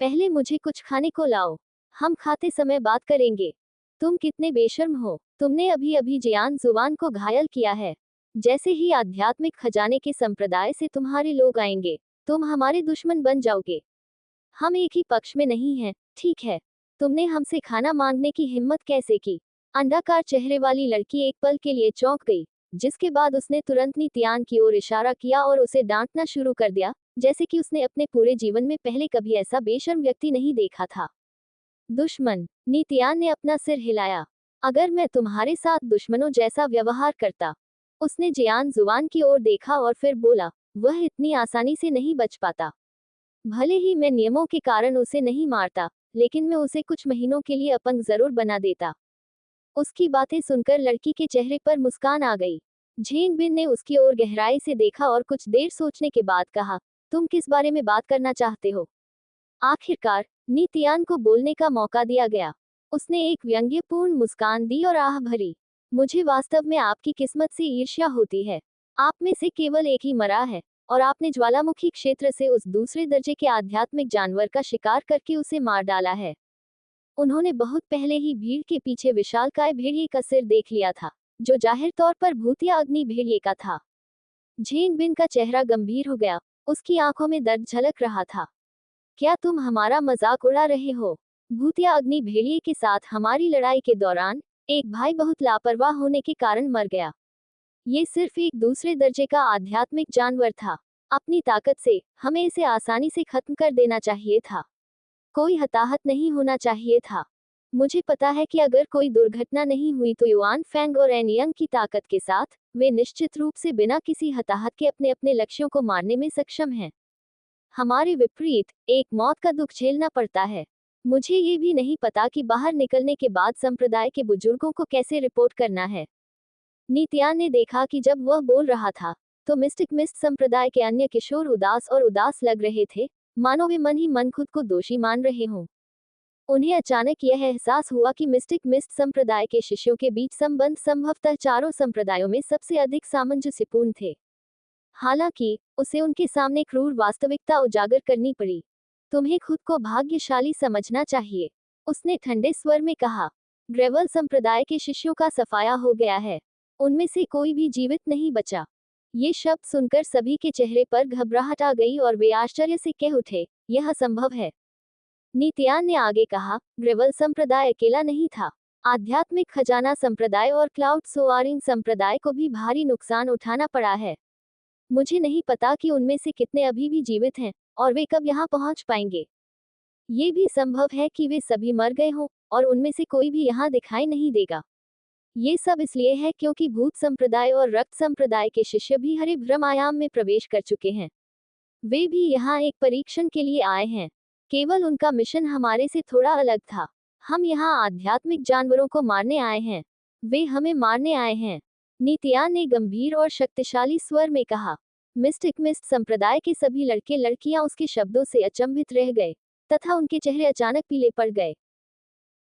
पहले मुझे कुछ खाने को लाओ। हम खाते समय बात करेंगे। तुम कितने बेशर्म हो। तुमने अभी अभी जियान जुवान को घायल किया है। जैसे ही आध्यात्मिक खजाने के संप्रदाय से तुम्हारे लोग आएंगे, तुम हमारे दुश्मन बन जाओगे। हम एक ही पक्ष में नहीं हैं, ठीक है? तुमने हमसे खाना मांगने की हिम्मत कैसे की? अंडाकार चेहरे वाली लड़की एक पल के लिए चौंक गई, जिसके बाद उसने तुरंत नीतियान की ओर इशारा किया और उसे डांटना शुरू कर दिया, जैसे कि उसने अपने पूरे जीवन में पहले कभी ऐसा बेशर्म व्यक्ति नहीं देखा था। दुश्मन, नीतियान ने अपना सिर हिलाया। अगर मैं तुम्हारे साथ दुश्मनों जैसा व्यवहार करता। उसने जियान जुवान की ओर देखा और फिर बोला, वह इतनी आसानी से नहीं बच पाता। भले ही मैं नियमों के कारण उसे नहीं मारता, लेकिन मैं उसे कुछ महीनों के लिए अपंग जरूर बना देता। उसकी बातें सुनकर लड़की के चेहरे पर मुस्कान आ गई। झेंग बिन ने उसकी ओर गहराई से देखा और कुछ देर सोचने के बाद कहा, तुम किस बारे में बात करना चाहते हो? आखिरकार नीतियान को बोलने का मौका दिया गया। उसने एक व्यंग्यपूर्ण मुस्कान दी और आह भरी। मुझे वास्तव में आपकी किस्मत से ईर्ष्या होती है। आप में से केवल एक ही मरा है, और आपने ज्वालामुखी क्षेत्र से उस दूसरे दर्जे के आध्यात्मिक जानवर का शिकार करके उसे मार डाला है। उन्होंने बहुत पहले ही भीड़ के पीछे विशालकाय भेड़िए का सिर देख लिया था, जो जाहिर तौर पर भूतिया अग्नि भेड़िए का था। झेंग बिन का चेहरा गंभीर हो गया। उसकी आंखों में दर्द झलक रहा था। क्या तुम हमारा मजाक उड़ा रहे हो? भूतिया अग्नि भेड़िए के साथ हमारी लड़ाई के दौरान एक भाई बहुत लापरवाह होने के कारण मर गया। ये सिर्फ एक दूसरे दर्जे का आध्यात्मिक जानवर था। अपनी ताकत से हमें इसे आसानी से खत्म कर देना चाहिए था। कोई हताहत नहीं होना चाहिए था। मुझे पता है कि अगर कोई दुर्घटना नहीं हुई तो युआन फेंग और एनियंग की ताकत के साथ वे निश्चित रूप से बिना किसी हताहत के अपने अपने लक्ष्यों को मारने में सक्षम हैं। हमारे विपरीत एक मौत का दुख झेलना पड़ता है। मुझे ये भी नहीं पता कि बाहर निकलने के बाद संप्रदाय के बुजुर्गों को कैसे रिपोर्ट करना है। नीतियान ने देखा कि जब वह बोल रहा था, तो मिस्टिक मिस्ट संप्रदाय के अन्य किशोर उदास लग रहे थे, मानो वे मन ही मन खुद को दोषी मान रहे हों। उन्हें अचानक यह एहसास हुआ कि मिस्टिक मिस्ट संप्रदाय के शिष्यों के बीच संबंध संभवतः चारों संप्रदायों में सबसे अधिक सामंजस्यपूर्ण थे। हालांकि उसे उनके सामने क्रूर वास्तविकता उजागर करनी पड़ी। तुम्हें खुद को भाग्यशाली समझना चाहिए, उसने ठंडे स्वर में कहा। ग्रेवल संप्रदाय के शिष्यों का सफाया हो गया है। उनमें से कोई भी जीवित नहीं बचा। ये शब्द सुनकर सभी के चेहरे पर घबराहट आ गई और वे आश्चर्य से कह उठे, यह असंभव है। नीतियान ने आगे कहा, ग्रेवल संप्रदाय अकेला नहीं था। आध्यात्मिक खजाना संप्रदाय और क्लाउड सोआरिंग संप्रदाय को भी भारी नुकसान उठाना पड़ा है। मुझे नहीं पता कि उनमें से कितने अभी भी जीवित हैं, और वे कब यहाँ पहुँच पाएंगे। ये भी संभव है कि वे सभी मर गए हों, और उनमें से कोई भी यहाँ दिखाई नहीं देगा। ये सब इसलिए है क्योंकि भूत संप्रदाय और रक्त संप्रदाय के शिष्य भी हरे भ्रम आयाम में प्रवेश कर चुके हैं। वे भी यहाँ एक परीक्षण के लिए आए हैं। केवल उनका मिशन हमारे से थोड़ा अलग था। हम यहाँ आध्यात्मिक जानवरों को मारने आए हैं। वे हमें मारने आए हैं, नितियान ने गंभीर और शक्तिशाली स्वर में कहा। मिस्टिक मिस्ट संप्रदाय के सभी लड़के लड़कियां उसके शब्दों से अचंभित रह गए तथा उनके चेहरे अचानक पीले पड़ गए।